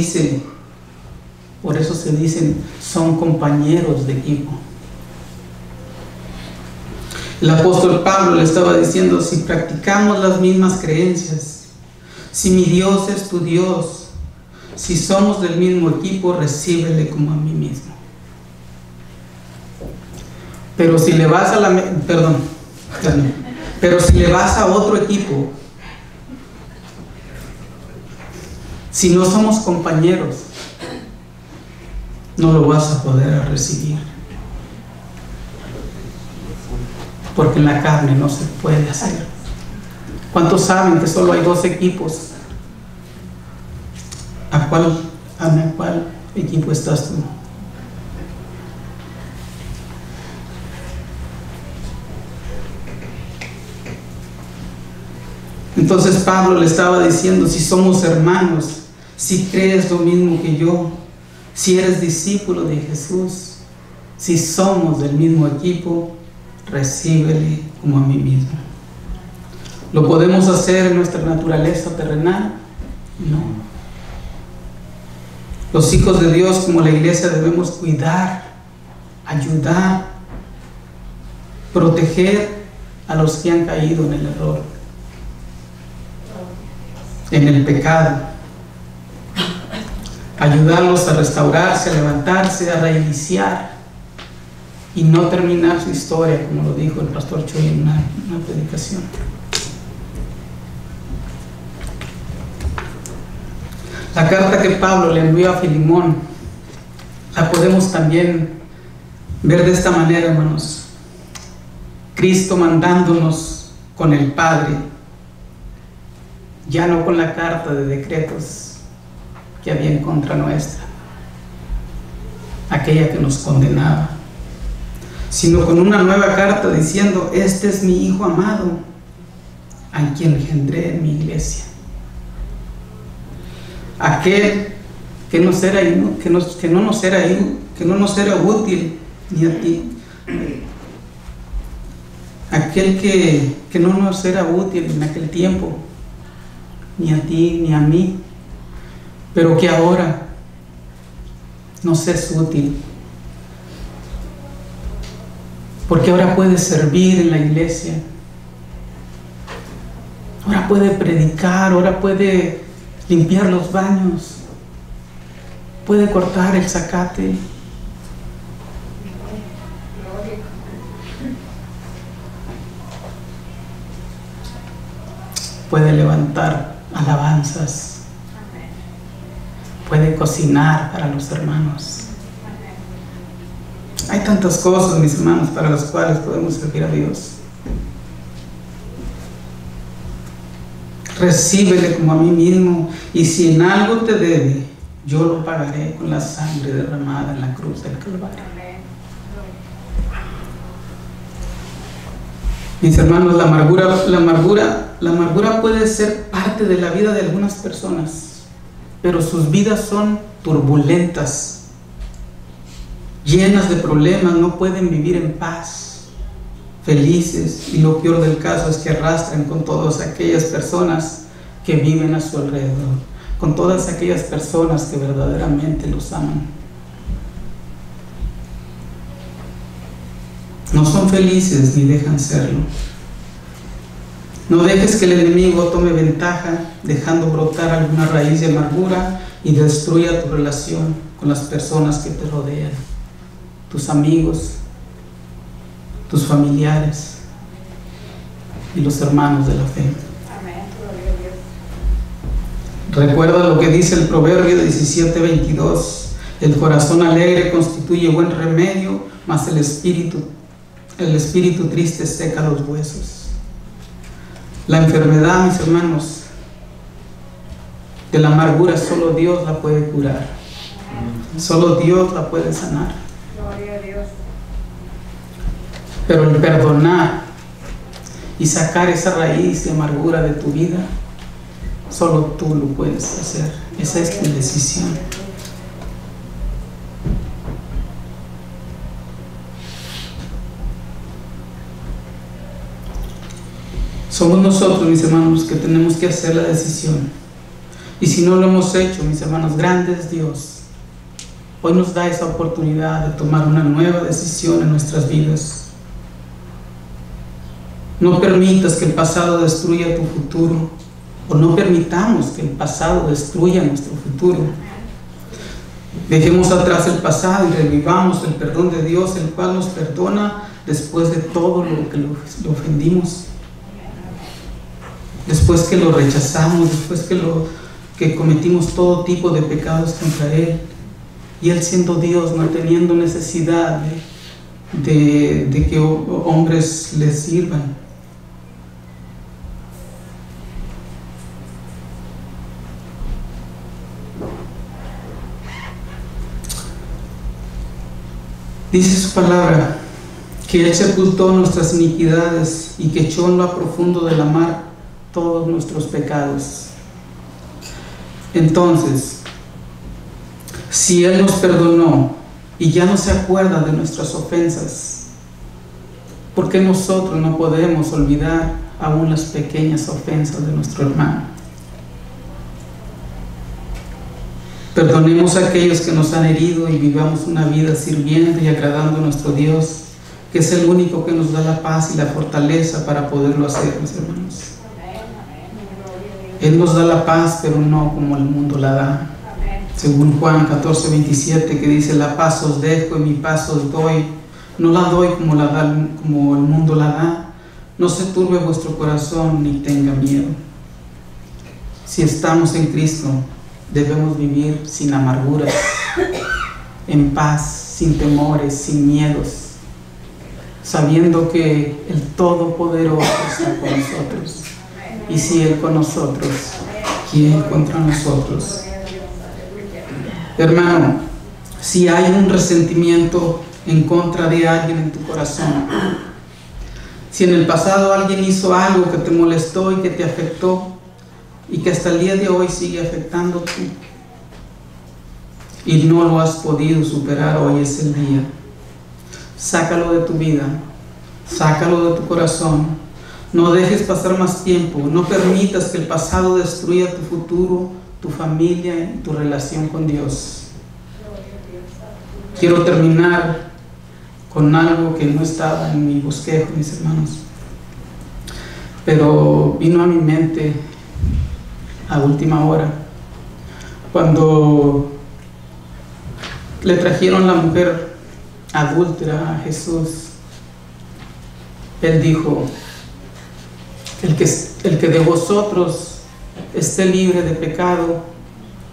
dicen, son compañeros de equipo. El apóstol Pablo le estaba diciendo, si practicamos las mismas creencias, si mi Dios es tu Dios, si somos del mismo equipo, recíbele como a mí mismo. Pero si le vas pero si le vas a otro equipo, si no somos compañeros, no lo vas a poder recibir. Porque en la carne no se puede hacer. ¿Cuántos saben que solo hay dos equipos? ¿A cuál equipo estás tú? Entonces Pablo le estaba diciendo, si somos hermanos, si crees lo mismo que yo, si eres discípulo de Jesús, si somos del mismo equipo, recíbele como a mí mismo. ¿Lo podemos hacer en nuestra naturaleza terrenal? No. Los hijos de Dios, como la iglesia, debemos cuidar, ayudar, proteger a los que han caído en el error, en el pecado, ayudarlos a restaurarse, a levantarse, a reiniciar y no terminar su historia, como lo dijo el pastor Choy en una predicación. La carta que Pablo le envió a Filemón la podemos también ver de esta manera, hermanos. Cristo mandándonos con el Padre, ya no con la carta de decretos que había en contra nuestra, aquella que nos condenaba, sino con una nueva carta diciendo: este es mi Hijo amado, a quien engendré en mi iglesia. Aquel que no nos era útil ni a ti, aquel que no nos era útil en aquel tiempo, ni a ti ni a mí, pero que ahora nos es útil, porque ahora puede servir en la iglesia, ahora puede predicar, ahora puede limpiar los baños, puede cortar el zacate, puede levantar alabanzas, puede cocinar para los hermanos. Hay tantas cosas, mis hermanos, para las cuales podemos servir a Dios. Recíbele como a mí mismo, y si en algo te debe, yo lo pagaré con la sangre derramada en la cruz del Calvario. Mis hermanos, la amargura puede ser parte de la vida de algunas personas, pero sus vidas son turbulentas, llenas de problemas, no pueden vivir en paz, felices, y lo peor del caso es que arrastran con todas aquellas personas que viven a su alrededor, con todas aquellas personas que verdaderamente los aman. No son felices ni dejan serlo. No dejes que el enemigo tome ventaja, dejando brotar alguna raíz de amargura y destruya tu relación con las personas que te rodean, tus amigos, tus familiares y los hermanos de la fe. Amén. Gloria a Dios. Recuerda lo que dice el Proverbio 17:22: el corazón alegre constituye buen remedio, mas el espíritu triste seca los huesos. La enfermedad, mis hermanos, de la amargura, solo Dios la puede curar. Solo Dios la puede sanar. Gloria a Dios. Pero el perdonar y sacar esa raíz de amargura de tu vida, solo tú lo puedes hacer. Esa es tu decisión. Somos nosotros, mis hermanos, que tenemos que hacer la decisión. Y si no lo hemos hecho, mis hermanos, grande es Dios. Hoy nos da esa oportunidad de tomar una nueva decisión en nuestras vidas. No permitas que el pasado destruya tu futuro, o no permitamos que el pasado destruya nuestro futuro. Dejemos atrás el pasado y revivamos el perdón de Dios, el cual nos perdona después de todo lo que lo ofendimos, después que lo rechazamos, después que cometimos todo tipo de pecados contra Él, y Él, siendo Dios, no teniendo necesidad de que hombres le sirvan. Dice su palabra que Él sepultó nuestras iniquidades y que echó en lo profundo de la mar todos nuestros pecados. Entonces, si Él nos perdonó y ya no se acuerda de nuestras ofensas, ¿por qué nosotros no podemos olvidar aún las pequeñas ofensas de nuestro hermano? Perdonemos a aquellos que nos han herido y vivamos una vida sirviendo y agradando a nuestro Dios, que es el único que nos da la paz y la fortaleza para poderlo hacer, mis hermanos. Él nos da la paz, pero no como el mundo la da. Según Juan 14:27, que dice: la paz os dejo y mi paz os doy. No la doy como el mundo la da. No se turbe vuestro corazón ni tenga miedo. Si estamos en Cristo, debemos vivir sin amarguras, en paz, sin temores, sin miedos, sabiendo que el Todopoderoso está con nosotros. Y si Él con nosotros, ¿quién contra nosotros? Hermano, si hay un resentimiento en contra de alguien en tu corazón, si en el pasado alguien hizo algo que te molestó y que te afectó, y que hasta el día de hoy sigue afectándote y no lo has podido superar, hoy es el día. Sácalo de tu vida, sácalo de tu corazón. No dejes pasar más tiempo. No permitas que el pasado destruya tu futuro, tu familia y tu relación con Dios. Quiero terminar con algo que no estaba en mi bosquejo, mis hermanos, pero vino a mi mente a última hora, cuando le trajeron la mujer adúltera a Jesús. Él dijo: el que de vosotros esté libre de pecado,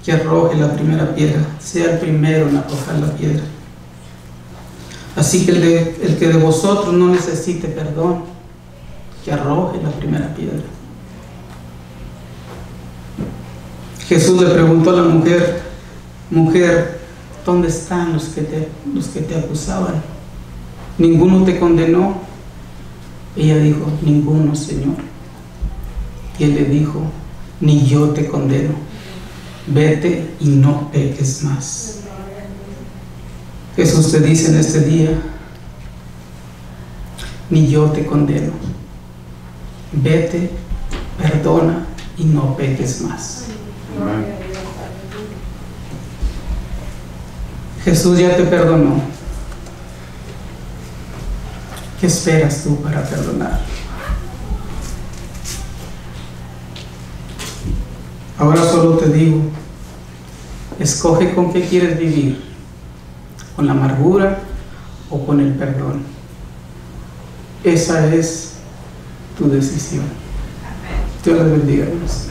que arroje la primera piedra, sea el primero en arrojar la piedra. Así que el que de vosotros no necesite perdón, que arroje la primera piedra. Jesús le preguntó a la mujer: mujer, ¿dónde están los que te acusaban? ¿Ninguno te condenó? Ella dijo: ninguno, Señor. Y Él le dijo: ni yo te condeno. Vete y no peques más. Jesús te dice en este día: ni yo te condeno. Vete, perdona y no peques más. Jesús ya te perdonó. ¿Qué esperas tú para perdonar? Ahora solo te digo: escoge con qué quieres vivir, con la amargura o con el perdón. Esa es tu decisión. Dios les bendiga, hermanos.